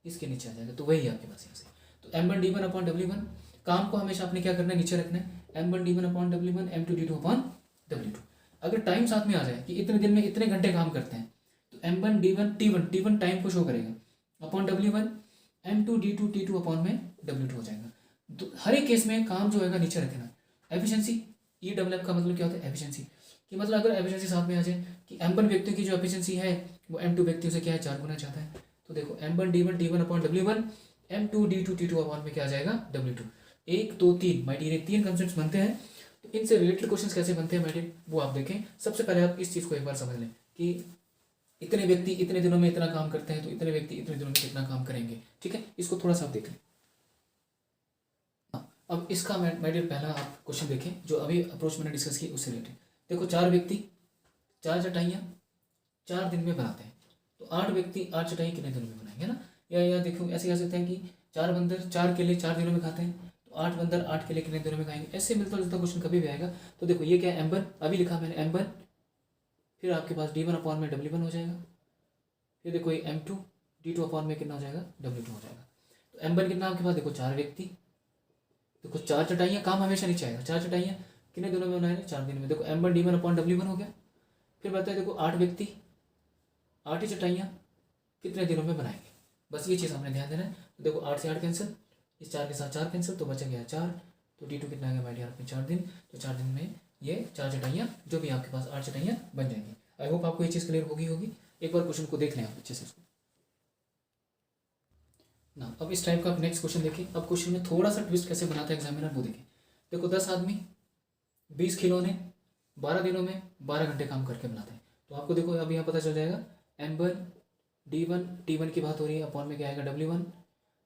इसके नीचे आ जाएगा, तो वही आपके पास यहाँ से। तो M1 D1 / W1, काम को हमेशा आपने क्या करना है? नीचे रखना है। M1 D1 / W1, M2 D2 / W2। अगर टाइम साथ में आ जाए कि इतने दिन में इतने घंटे काम करते हैं तो M1 D1 T1 टाइम को शो करेगा upon W1, M2 D2 T2 upon में W2 हो जाएगा। तो हर एक केस में काम जो है नीचे रखना। एफिशिएंसी EWF का मतलब क्या होता है? एफिशिएंसी कि मतलब अगर एफिशिएंसी साथ में आ जाए कि M1 व्यक्ति की जो एफिशिएंसी है वो M2 व्यक्तियों से क्या है? 4 गुना चाहता है। तो देखो M1 D1 T1 / W1, M2 D2 T2 upon में क्या आ जाएगा? W2। 1 2 3 माय डियर, 3 कंसेप्ट बनते हैं। तो इनसे रिलेटेड क्वेश्चंस कैसे बनते हैं माय डियर, वो आप देखें। सबसे पहले आप इस चीज़ को एक बार समझ लें कि इतने व्यक्ति इतने दिनों में इतना काम करते हैं, तो इतने व्यक्ति इतने दिनों में कितना काम करेंगे। ठीक है, इसको थोड़ा सा आप देख लें। अब इसका माय डियर पहला आप क्वेश्चन देखें जो अभी अप्रोच मैंने डिस्कस की उससे रिलेटेड। देखो 4 व्यक्ति 4 चटाइयाँ 4 दिन में बनाते हैं, तो 8 व्यक्ति 8 चटाइयाँ कितने दिनों में बनाएंगे ना। या देखो ऐसे कह सकते हैं कि 4 बंदर 4 केले 4 दिनों में खाते हैं, तो 8 बंदर 8 केले कितने दिनों में खाएंगे। ऐसे मिलता जुलता क्वेश्चन कभी भी आएगा। तो देखो ये क्या है, M1 अभी लिखा मैंने M1, फिर आपके पास D1 अपॉन में W1 हो जाएगा, फिर देखो ये M2 D2 अपॉन में कितना हो जाएगा, W2 हो जाएगा। तो M1 कितना आपके पास, देखो 4 व्यक्ति, देखो 4 चटाइयाँ, काम हमेशा नीचे आएगा। 4 चटाइयाँ कितने दिनों में बनाएंगे, 4 दिन में। देखो M1 D1 अपॉन W1 हो गया। फिर बताए देखो 8 व्यक्ति 8 ही चटाइयाँ कितने दिनों में बनाएंगे। बस ये चीज़ हमने ध्यान देना है। तो देखो 8 से 8 कैंसिल, इस 4 के साथ 4 कैंसिल, तो बचा गया 4। तो D2 कितना आ गया माय डियर आपने 4 दिन। तो 4 दिन में ये 4 चटाइयाँ जो भी आपके पास 8 चटाइयाँ बन जाएंगी। आई होप आपको ये चीज़ क्लियर होगी। एक बार क्वेश्चन को देख लें आप अच्छे से इसको ना। अब इस टाइप का आप नेक्स्ट क्वेश्चन देखिए। अब क्वेश्चन में थोड़ा सा ट्विस्ट कैसे बनाता है एग्जामिनर वो देखिए। देखो 10 आदमी 20 खिलौने 12 दिनों में 12 घंटे काम करके बनाते हैं। तो आपको देखो अब यहाँ पता चल जाएगा M1 D1 T1 की बात हो रही है, अपॉन में क्या आएगा W1,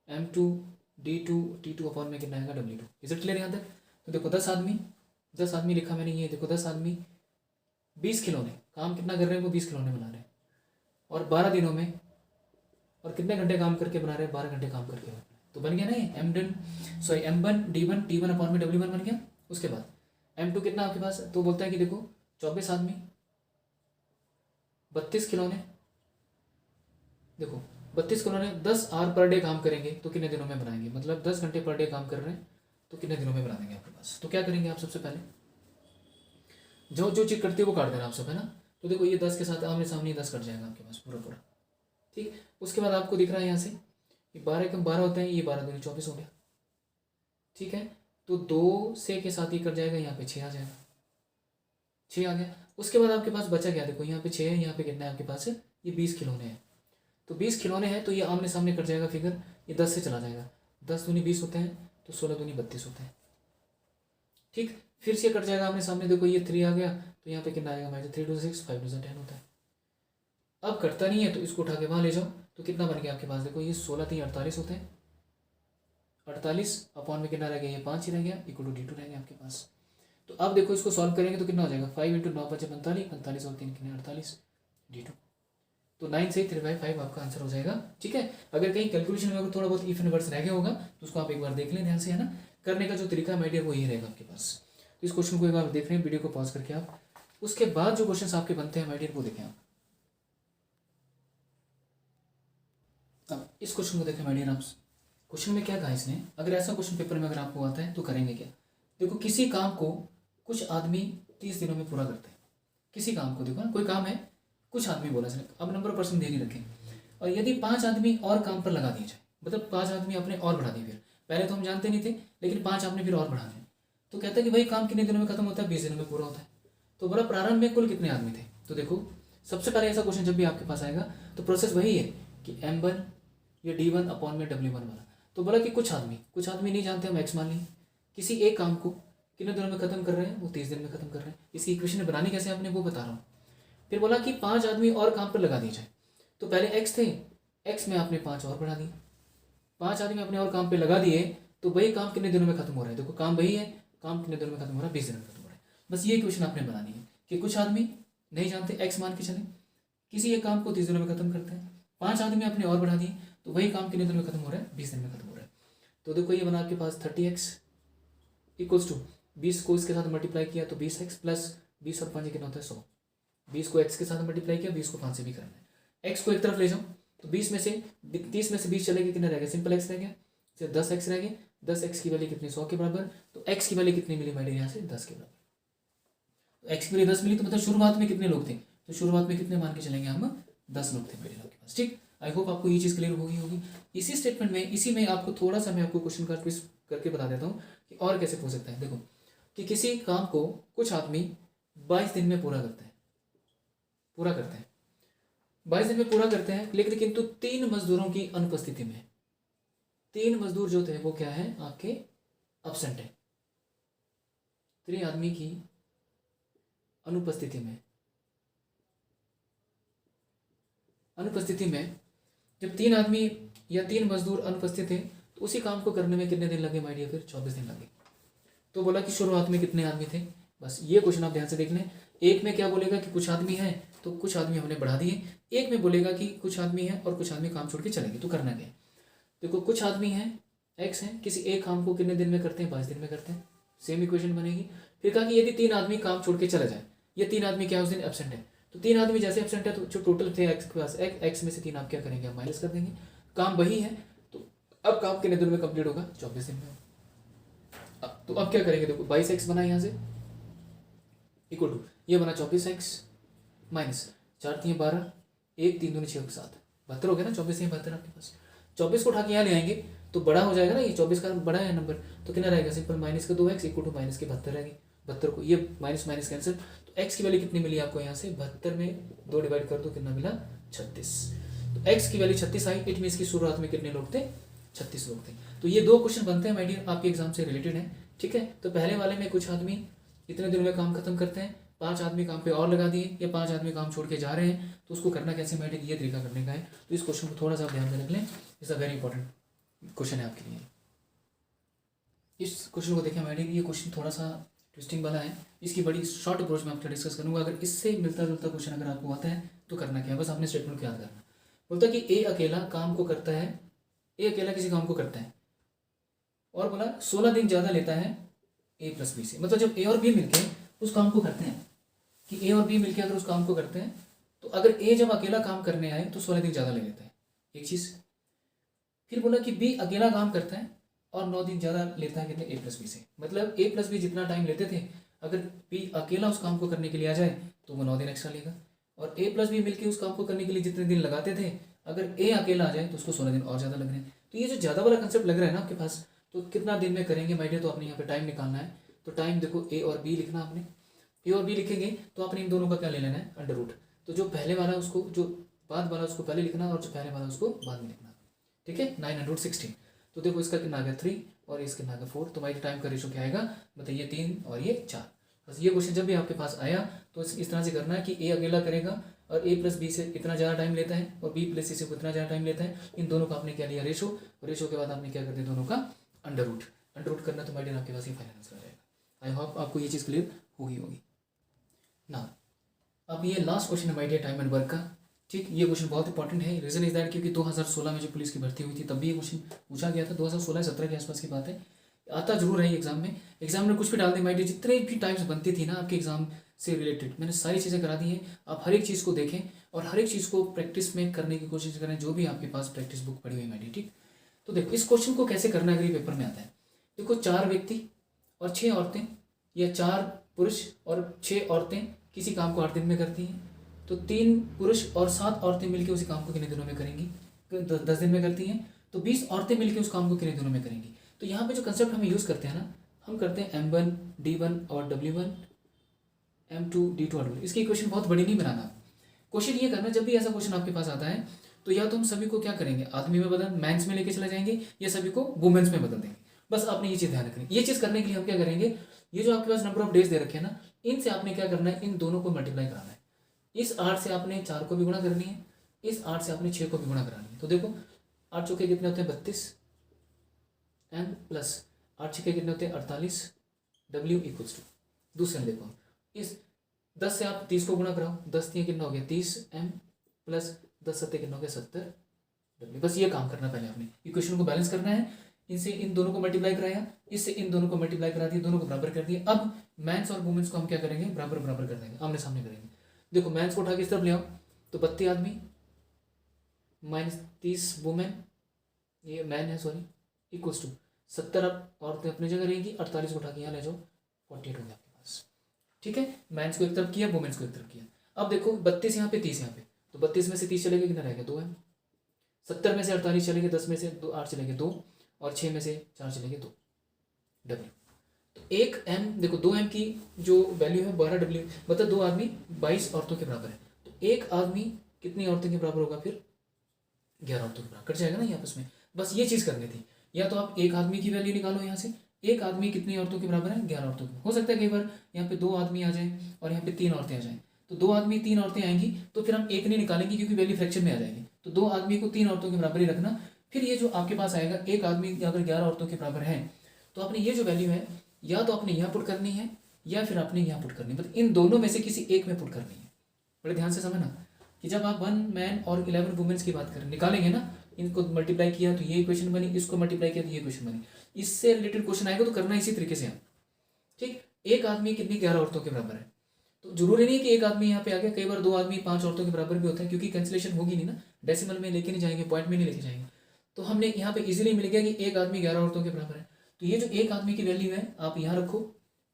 M2 D2 T2 upon में कितना आएगा W2। इज इट क्लियर यहाँ तक। तो देखो 10 आदमी लिखा मैंने, ये देखो 10 आदमी 20 खिलौने, काम कितना कर रहे हैं वो 20 खिलौने बना रहे हैं, और 12 दिनों में, और कितने घंटे काम करके बना रहे हैं, 12 घंटे काम करके बना रहे हैं। तो बन गया ना ये M1 D1 T1 अपॉन में W1 बन गया। उसके बाद M2 कितना आपके पास, तो बोलता है कि देखो 24 आदमी 32 खिलौने, देखो 32 खिलौने 10 आवर पर डे काम करेंगे तो कितने दिनों में बनाएंगे, मतलब 10 घंटे पर डे काम कर रहे हैं तो कितने दिनों में बना देंगे आपके पास। तो क्या करेंगे आप, सबसे पहले जो जो चीज़ करती है वो काट देना आप सब, है ना। तो देखो ये 10 के साथ आमने सामने 10 कट जाएगा आपके पास पूरा पूरा। ठीक, उसके बाद आपको दिख रहा है यहाँ से कि 12 कम 12 होते हैं, ये 12 दूनी 24 हो गया। ठीक है, तो 2 से के साथ ही कट जाएगा, यहाँ पे 6 आ जाएगा, 6 आ गया। उसके बाद आपके पास बचा क्या, देखो यहाँ पे 6 है, यहाँ पे कितना है आपके पास है, ये 20 खिलौने हैं। तो 20 खिलौने हैं तो ये आमने सामने कट जाएगा फिगर, ये 10 से चला जाएगा, 10 दूनी 20 होते हैं, तो 16 दूनी 32 होते हैं। ठीक, फिर से कट जाएगा आमने सामने, देखो ये 3 आ गया, तो यहाँ पे कितना आएगा माइनस 3 2 6 5 2 10 होता है। अब कटता नहीं है तो इसको उठा के वहाँ ले जाओ, तो कितना बन गया आपके पास, देखो ये 16 3 48 होते हैं, 48 अपॉन में कितना रह गया, ये 5 ही रह गया, इक्वल टू D2 रह गया आपके पास। तो अब देखो इसको सॉल्व करेंगे तो कितना हो जाएगा, 5 इंटू 9 5 45, 45 और 3 कितने 48 D2। तो 9 से 3/5 आपका आंसर हो जाएगा। ठीक है, अगर कहीं कैलकुलेशन में अगर थोड़ा बहुत इफ एंड वर्ड्स रह गया होगा तो उसको आप एक बार देख लें ध्यान से, है ना। करने का जो तरीका है माय वो यही रहेगा आपके पास। तो इस क्वेश्चन को एक बार देख लें, वीडियो को पॉज करके आप। उसके बाद जो क्वेश्चन आपके बनते हैं माय वो देखें आप। अब इस क्वेश्चन को देखें माय डियर आप। क्वेश्चन में क्या कहा इसने, अगर ऐसा क्वेश्चन पेपर में अगर आपको आता है तो करेंगे क्या। देखो किसी काम को कुछ आदमी 30 दिनों में पूरा करते हैं। किसी काम को देखो ना, कोई काम है, कुछ आदमी बोला इसने, अब नंबर ऑफ पर्सन ध्यान रखें, और यदि 5 आदमी और काम पर लगा दिए जाए, मतलब 5 आदमी आपने और बढ़ा दिए, फिर पहले तो हम जानते नहीं थे लेकिन 5 आपने फिर और बढ़ा दिए, तो कहता है कि भाई काम कितने दिनों में खत्म होता है, 20 दिनों में पूरा होता है। तो बोला प्रारंभ में कुल कितने आदमी थे। तो देखो सबसे पहले ऐसा क्वेश्चन जब भी आपके पास आएगा तो प्रोसेस वही है कि M1 या D1 अपॉन में W1 वाला। तो बोला कि कुछ आदमी नहीं जानते, हम एक्स मान ली, किसी एक काम को कितने दिनों में खत्म कर रहे हैं, वो 30 दिन में खत्म कर रहे हैं। इसकी इक्वेशन बनानी कैसे आपने वो बता रहा हूँ। फिर बोला कि 5 आदमी और काम पर लगा दिए जाए, तो पहले एक्स थे, एक्स में आपने 5 और बढ़ा दिए, 5 आदमी अपने और काम पे लगा दिए, तो वही काम कितने दिनों में खत्म हो रहा है। देखो काम वही है, काम कितने दिनों में खत्म हो रहा है, 20 दिनों में खत्म हो रहा है। बस ये इक्वेशन आपने बनानी है कि कुछ आदमी नहीं जानते, एक्स मान के चले, किसी एक काम को 30 दिनों में खत्म करते हैं, 5 आदमी आपने और बढ़ा दिए, तो वही काम कितने दिनों में खत्म हो रहा है, 20 दिन में खत्म हो रहा है। तो देखो ये बना आपके पास 30x इक्वल्स टू 20 को इसके साथ मल्टीप्लाई किया तो 20x प्लस 20 और 5 कितना होता है 100। 20 को x के साथ मल्टीप्लाई किया, 20 को 5 से भी करना है। x को एक तरफ ले जाओ तो 20 में से 30 में से 20 चले गए, कितना रह गया, सिंपल x रह गया, सिर्फ 10x रह गया। 10x की वैल्यू कितनी, 100 के बराबर। तो x की वैल्यू कितनी मिली मेरे यहाँ से, 10 के बराबर। तो x की वैल्यू 10 मिली, तो मतलब शुरुआत में कितने लोग थे, तो शुरुआत में कितने मान के चलेंगे हम, 10 लोग थे मेरे के पास। ठीक, आई होप आपको ये चीज़ क्लियर होगी। इसी स्टेटमेंट में, इसी में आपको थोड़ा सा मैं आपको क्वेश्चन का ट्विस्ट करके बता देता हूँ कि और कैसे हो सकता है। देखो कि किसी काम को कुछ आदमी 22 दिन में पूरा करते हैं, 22 दिन में पूरा करते हैं, लेकिन किंतु 3 मजदूरों की अनुपस्थिति में, 3 मजदूर जो थे वो क्या है आपके एब्सेंट है, 3 आदमी की अनुपस्थिति में जब 3 आदमी या 3 मजदूर अनुपस्थित हैं तो उसी काम को करने में कितने दिन लगे माय डियर? फिर 24 दिन लगे। तो बोला कि शुरुआत में कितने आदमी थे, बस ये क्वेश्चन आप ध्यान से देख लें। एक में क्या बोलेगा कि कुछ आदमी हैं तो कुछ आदमी हमने बढ़ा दिए, एक में बोलेगा कि कुछ आदमी हैं और कुछ आदमी काम छोड़ के चलेंगे। तो करना क्या है? देखो कुछ आदमी हैं एक्स हैं, किसी एक काम को कितने दिन में करते हैं? 22 दिन में करते हैं, सेम इक्वेशन बनेगी। फिर कहा कि यदि 3 आदमी काम छोड़ के चला जाए, ये 3 आदमी क्या उस दिन एब्सेंट है, तो 3 आदमी जैसे एब्सेंट है तो जो टोटल थे एक्स के पास एक्स में से 3 आप क्या करेंगे? आप माइनस कर देंगे। काम वही है तो अब काम कितने दिन में कंप्लीट होगा? 24 दिन में। तो अब क्या करेंगे? देखो 22x बना यहाँ से इक्वल टू ये बना 24x माइनस 4 3 12 1 3 2 6 7 72 हो गया ना। 24 3 72 आपके पास। 24 को उठा के यहाँ ले आएंगे तो बड़ा हो जाएगा ना, ये 24 का बड़ा है नंबर, तो कितना रहेगा? सिंपल माइनस का 2x इक्वल टू माइनस के 72 रहेगी। 72 को ये माइनस माइनस कैंसिल, तो x की वैल्यू कितनी मिली आपको यहाँ से? 72 में 2 डिवाइड कर दो, कितना मिला? 36। तो x की वैल्यू 36 आई। इट मीन्स की शुरुआत में कितने लोग थे? 36 लोग थे। तो ये 2 क्वेश्चन बनते हैं माय डियर, आपके एग्जाम से रिलेटेड है, ठीक है। तो पहले वाले में कुछ आदमी इतने दिनों में काम खत्म करते हैं, 5 आदमी काम पे और लगा दिए, या 5 आदमी काम छोड़ के जा रहे हैं, तो उसको करना कैसे माय डियर? ये तरीका करने का है। तो इस क्वेश्चन को थोड़ा सा ध्यान में रख लें, it's a very important question है आपके लिए। इस क्वेश्चन को देखें माय डियर, ये क्वेश्चन थोड़ा सा ट्विस्टिंग वाला है, इसकी बड़ी शॉर्ट अप्रोच में आपसे डिस्कस करूंगा। अगर इससे मिलता जुलता क्वेश्चन अगर आपको आता है तो करना क्या है? बस आपने स्टेटमेंट को याद करना। बोलता कि ए अकेला काम को करता है, ए अकेला किसी काम को करता है और बोला 16 दिन ज़्यादा लेता है ए प्लस बी से। मतलब जब ए और बी मिलके उस काम को करते हैं, कि ए और बी मिलके अगर उस काम को करते हैं, तो अगर ए जब अकेला काम करने आए तो 16 दिन ज़्यादा ले लेता है, एक चीज़। फिर बोला कि बी अकेला काम करता है और 9 दिन ज़्यादा लेता है कितने? ए प्लस बी से। मतलब ए प्लस बी जितना टाइम लेते थे, अगर बी अकेला उस काम को करने के लिए आ जाए तो वो 9 दिन एक्स्ट्रा लेगा, और ए प्लस बी मिलकर उस काम को करने के लिए जितने दिन लगाते थे, अगर ए अकेला आ जाए तो उसको 16 दिन और ज़्यादा लग रहे हैं। तो ये जो ज़्यादा वाला कंसेप्ट लग रहा है ना आपके पास, तो कितना दिन में करेंगे माय डियर? तो आपने यहाँ पे टाइम निकालना है। तो टाइम देखो ए और बी लिखना आपने, ए और बी लिखेंगे तो आपने इन दोनों का क्या ले लेना है? Under root. तो जो पहले वाला उसको, जो बाद वाला उसको पहले लिखना और जो पहले वाला उसको बाद में लिखना, ठीक है। 916। तो देखो इसका कितना आ गया? 3 और इसके कितना आ गया? 4। तो हमारी टाइम का रेशो क्या आएगा? मतलब ये 3 और ये 4। बस ये क्वेश्चन जब भी आपके पास आया तो इस तरह से करना है कि ए अकेला करेगा और ए प्लस बी से इतना ज़्यादा टाइम लेता है और बी प्लस सी से इतना ज़्यादा टाइम लेता है। इन दोनों का आपने क्या लिया? रेशो। रेशो के बाद आपने क्या कर दिया? दोनों का अंडर रूट। अंडर रूट करना तो माय डियर आपके पास ये फाइनल आंसर आ जाएगा। आई होप आपको ये चीज़ क्लियर होगी ना। अब ये लास्ट क्वेश्चन है my dear time and work का, ठीक। ये क्वेश्चन बहुत इंपॉर्टेंट है। रीजन इज दैट क्योंकि 2016 में जो पुलिस की भर्ती हुई थी तब भी ये क्वेश्चन पूछा गया था। 2016-17 के आसपास की बात है, आता जरूर है एग्जाम में। एग्जाम में कुछ भी डाल दें माय डियर, जितने भी टाइम्स बनती थी ना आपके एग्जाम से रिलेटेड, मैंने सारी चीज़ें करा दी हैं। आप हर एक चीज़ को देखें और हर एक चीज़ को प्रैक्टिस में करने की कोशिश करें, जो भी आपके पास प्रैक्टिस बुक पड़ी हुई है माय डियर, ठीक। तो देखो इस क्वेश्चन को कैसे करना है अगर ये पेपर में आता है। देखो 4 व्यक्ति और 6 औरतें, या 4 पुरुष और 6 औरतें किसी काम को 8 दिन में करती हैं, तो 3 पुरुष और 7 औरतें मिलकर उसी काम को कितने दिनों में करेंगी? 10 दिन में करती हैं। तो 20 औरतें मिलकर उस काम को कितने दिनों में करेंगी? तो यहाँ पे जो कंसेप्ट हम यूज़ करते हैं ना, हम करते हैं M1 D1 और W1 M2 D2 और W। इसकी इक्वेशन बहुत बड़ी नहीं बनाना। क्वेश्चन ये करना, जब भी ऐसा क्वेश्चन आपके पास आता है तो या तो हम सभी को क्या करेंगे? आदमी में बदल मैंस में लेके चले जाएंगे, या सभी को वुमेन्स में बदल देंगे। बस आपने ये चीज़ ध्यान रखनी। ये चीज़ करने के लिए हम क्या करेंगे? ये जो आपके पास नंबर ऑफ डेज दे रखे हैं ना, इनसे आपने क्या करना है? इन दोनों को मल्टीप्लाई कराना है। इस 8 से आपने 4 को भी गुणा करनी है, इस 8 से आपने 6 को भी गुणा करानी है। तो देखो 8 चौके कितने होते हैं? 32 M प्लस 8 छक्के कितने होते हैं? 48 W इक्वल्स टू, दूसरे में देखो इस 10 से आप 30 को गुणा कराओ, 10 3 कितना हो गया? 30 M प्लस 10 7 कितना हो गया? 70 W। बस ये काम करना, पहले आपने इक्वेशन को बैलेंस करना है। इनसे इन दोनों को मल्टीप्लाई कराया, इससे इन दोनों को मल्टीप्लाई करा दिया, दोनों को बराबर कर दिया। अब मैंस और वुमेन्स को हम क्या करेंगे? बराबर बराबर कर देंगे, आमने सामने करेंगे। देखो मैंस को उठा के इस तरफ ले आओ, तो 32 आदमी माइनस 30 वुमेन, ये मैन है सॉरी, इक्वल्स टू 70 अब औरतें अपनी जगह रहेंगी, 48 को उठा के यहाँ ले जाओ, 48 हो गया आपके पास, ठीक है। मैंस को एक तरफ किया, वुमेन्स को एक तरफ किया। अब देखो 32 यहाँ पे, 30 यहाँ पे, तो 32 में से 30 चले गए, कितना रहेगा? 2 है। 70 में से 48 चले गए, 10 में से 8 चले गए 2, और 6 में से 4 चले गए 2 W। तो 1 M, देखो 2 M की जो वैल्यू है 12 W, मतलब 2 आदमी 22 औरतों के बराबर है। तो 1 आदमी कितनी औरतों के बराबर होगा? फिर 11 औरतों के बराबर, कट जाएगा ना ये आपस में। बस ये चीज़ करनी थी। या तो आप 1 आदमी की वैल्यू निकालो यहाँ से, एक आदमी कितनी औरतों के बराबर है? 11 औरतों के। हो सकता है कई बार यहाँ पे 2 आदमी आ जाए और यहाँ पे 3 औरतें आ जाएं, तो 2 आदमी 3 औरतें आएंगी तो फिर हम एक नहीं निकालेंगे क्योंकि वैल्यू फ्रैक्शन में आ जाएगी। तो 2 आदमी को 3 औरतों के बराबर ही रखना। फिर ये जो आपके पास आएगा, एक आदमी अगर 11 औरतों के बराबर है तो आपने ये जो वैल्यू है या तो आपने यहाँ पुट करनी है या फिर आपने यहाँ पुट करनी है, मतलब इन दोनों में से किसी एक में पुट करनी है। बड़े ध्यान से समझना कि जब आप 1 मैन और 11 वुमेन्स की बात करें, निकालेंगे ना, इनको मल्टीप्लाई किया तो ये इक्वेशन बनी, इसको मल्टीप्लाई किया तो ये इक्वेशन बनी, इससे रिलेटेड क्वेश्चन आएगा तो करना इसी तरीके से आप। ठीक, एक आदमी कितनी 11 औरतों के बराबर है, तो जरूरी नहीं कि एक आदमी यहाँ पे आ गया, कई बार 2 आदमी 5 औरतों के बराबर भी होता है, क्योंकि कैंसिलेशन होगी नहीं ना, डेसिमल में लेके नहीं जाएंगे, पॉइंट में नहीं लेके जाएंगे। तो हमने यहाँ पे इजीली मिल गया कि एक आदमी 11 औरतों के बराबर है। तो ये जो एक आदमी की वैल्यू है आप यहाँ रखो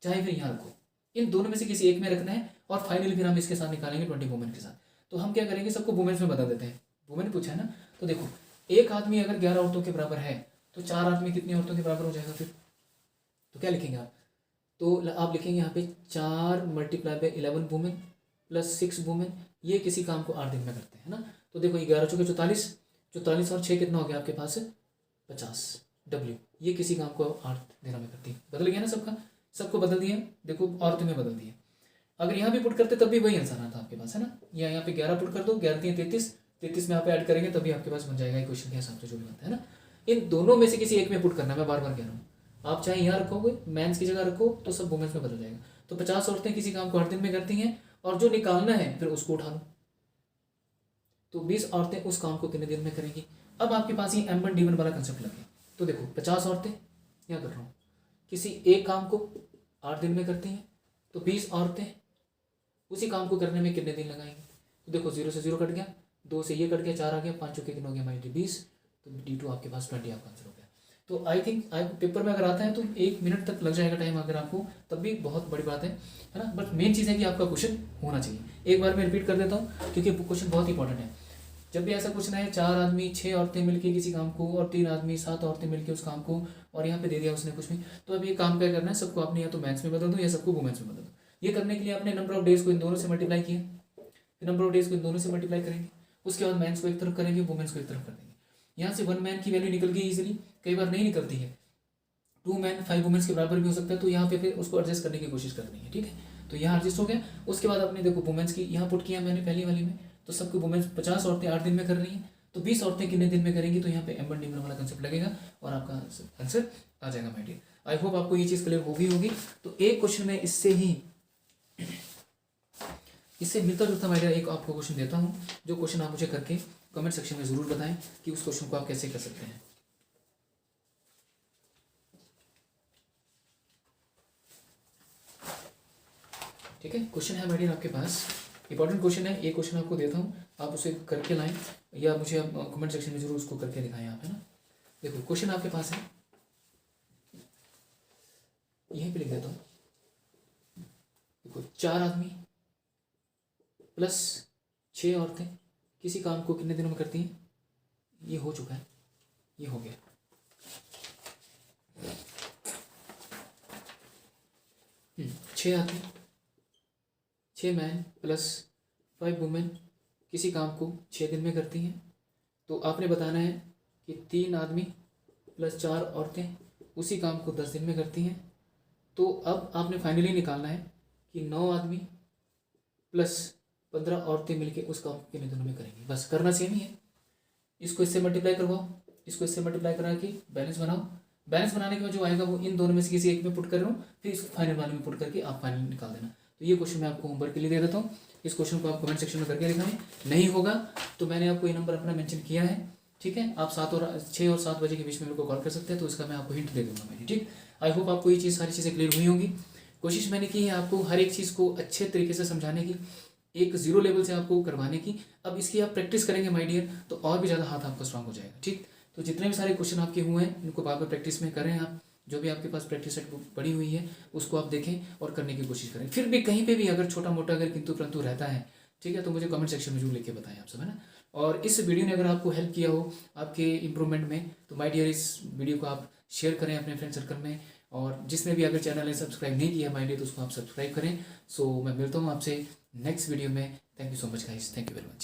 चाहे फिर यहाँ रखो, इन दोनों में से किसी एक में रखना है। और फाइनली फिर हम इसके साथ निकालेंगे 20 वुमेन के साथ। तो हम क्या करेंगे, सबको वुमेन्स में बता देते हैं। वुमेन पूछा है ना, तो देखो एक आदमी अगर 11 औरतों के बराबर है तो 4 आदमी कितनी औरतों के बराबर हो जाएगा फिर? तो क्या लिखेंगे आप? तो आप लिखेंगे यहाँ पे 4 multiply by 11 women plus 6 women, ये किसी काम को 8 दिन में करते हैं ना। तो देखो 11 चौके 44, 44 और 6 कितना हो गया आपके पास? 50 डब्ल्यू, ये किसी काम को 8 दिनों में करती है। बदल गया ना सबका, सबको बदल दिया, देखो औरतों में बदल दिया। अगर यहाँ भी पुट करते तब भी वही आंसर आता आपके पास, है ना। या यहाँ पे 11 पुट कर दो, 11 3 33, 33 में यहाँ पे ऐड करेंगे तभी आपके पास बन जाएगा क्वेश्चन के हिसाब से जो भी बनता है ना। इन दोनों में से किसी एक में पुट करना है, मैं बार बार कह रहा हूँ। आप चाहे यहाँ रखोगे, मेंस की जगह रखो तो सब वुमेन्स में बदल जाएगा। तो 50 औरतें किसी काम को 8 दिन में करती हैं और जो निकालना है फिर उसको उठा लो, तो 20 औरतें उस काम को कितने दिन में करेंगी। अब आपके पास ये M1 D1 वाला कंसेप्ट लगे, तो देखो 50 औरतें यहाँ कर रहा हूँ किसी एक काम को 8 दिन में करती हैं, तो 20 औरतें उसी काम को करने में कितने दिन लगाएंगे। तो देखो 0 से 0 कट गया, 2 से ये कट गया, 4 आ गया, 5 चौके कितना हो गया हमारी 20, तो D2 आपके पास 20 आपका आंसर हो गया। तो आई थिंक पेपर में अगर आता है तो 1 मिनट तक लग जाएगा टाइम अगर आपको, तब भी बहुत बड़ी बात है ना। बट मेन चीज़ है कि आपका क्वेश्चन होना चाहिए। एक बार मैं रिपीट कर देता हूँ क्योंकि क्वेश्चन बहुत इंपॉर्टेंट है। जब भी ऐसा क्वेश्चन है 4 आदमी 6 औरतें मिलकर किसी काम को और 3 आदमी 7 औरतें मिलकर उस काम को, और यहाँ पे दे दिया उसने कुछ भी, तो अब ये काम क्या करना है, सबको आपने या तो मैथ्स में बदल दो या सबको वुमेन्स में बदल दो। ये करने के लिए आपने नंबर ऑफ डेज को इन दोनों से मल्टीप्लाई किया, फिर नंबर ऑफ डेज को इन दोनों से मल्टीप्लाई करेंगे, उसके बाद मैंस को एक तरफ करेंगे, वुमेन्स को एक तरफ कर देंगे। यहाँ से 1 मैन की वैल्यू निकल गई इजीली, कई बार नहीं निकलती है, 2 मैन 5 वुमेन्स के बराबर भी हो सकता है, तो यहाँ पे फिर उसको एडजस्ट करने की कोशिश करनी है। ठीक है, तो यहाँ एडजस्ट हो गया। उसके बाद आपने देखो वुमेन्स की यहाँ पुट किया मैंने पहली वाली में, तो सबको वुमेन्स 50 औरतें 8 दिन में कर रही हैं, तो 20 औरतें कितने दिन में करेंगी, तो यहाँ पे M1 D1 वाला कंसेप्ट लगेगा और आपका आंसर आ जाएगा माय डियर। आई होप आपको ये चीज़ क्लियर होगी। तो एक क्वेश्चन में इससे मिलता जुलता माय डियर एक आपको क्वेश्चन देता हूँ, जो क्वेश्चन आप मुझे करके कमेंट सेक्शन में ज़रूर बताएं कि उस क्वेश्चन को आप कैसे कर सकते हैं। ठीक है, क्वेश्चन है माय डियर आपके पास, इंपॉर्टेंट क्वेश्चन है, एक क्वेश्चन आपको देता हूँ, आप उसे करके लाएं या मुझे कमेंट सेक्शन में जरूर उसको करके दिखाएं आप, है ना। देखो क्वेश्चन आपके पास है, यहीं पे लिख देता हूँ। देखो 4 आदमी प्लस 6 औरतें किसी काम को कितने दिनों में करती हैं, ये हो चुका है, ये हो गया। 6 आदमी 6 मैन प्लस 5 वुमेन किसी काम को 6 दिन में करती हैं, तो आपने बताना है कि 3 आदमी प्लस 4 औरतें उसी काम को 10 दिन में करती हैं। तो अब आपने फाइनली निकालना है कि 9 आदमी प्लस 15 औरतें मिलके उस काम को कितने दिनों में करेंगी। बस करना सेम ही है, इसको इससे मल्टीप्लाई करवाओ, इसको इससे मल्टीप्लाई करा के बैलेंस बनाओ, बैलेंस बनाने के बाद जो आएगा वो इन दोनों में से किसी एक में पुट कर रहा हूँ, फिर इसको फाइनल वाले में पुट करके आप फाइनल निकाल देना। तो ये क्वेश्चन मैं आपको होमवर्क के लिए दे देता हूँ, इस क्वेश्चन को आप कमेंट सेक्शन में करके दिखाएं। नहीं होगा तो मैंने आपको ये नंबर अपना मेंशन किया है, ठीक है, आप 6 और 7 बजे के बीच में मेरे को कॉल कर सकते हैं, तो इसका मैं आपको हिंट दे दूंगा मेरी। ठीक, आई होप आपको ये चीज़ सारी चीज़ें क्लियर हुई होंगी। कोशिश मैंने की है आपको हर एक चीज़ को अच्छे तरीके से समझाने की, एक 0 लेवल से आपको करवाने की। अब इसकी आप प्रैक्टिस करेंगे माय डियर तो और भी ज़्यादा हाथ आपका स्ट्रांग हो जाएगा। ठीक, तो जितने भी सारे क्वेश्चन आपके हुए हैं इनको बार बार प्रैक्टिस में करें आप, जो भी आपके पास प्रैक्टिस सेट बुक पड़ी हुई है उसको आप देखें और करने की कोशिश करें। फिर भी कहीं पे भी अगर छोटा मोटा अगर किंतु परंतु रहता है, ठीक है, तो मुझे कमेंट सेक्शन में जरूर लिख के बताएं आप सब, है ना। और इस वीडियो ने अगर आपको हेल्प किया हो आपके इंप्रूवमेंट में, तो माय डियर इस वीडियो को आप शेयर करें अपने फ्रेंड सर्कल में, और जिसने भी अगर चैनल है सब्सक्राइब नहीं किया माय डियर तो उसको आप सब्सक्राइब करें। सो मैं मिलता हूँ आपसे नेक्स्ट वीडियो में। Thank you so much guys, thank you very much.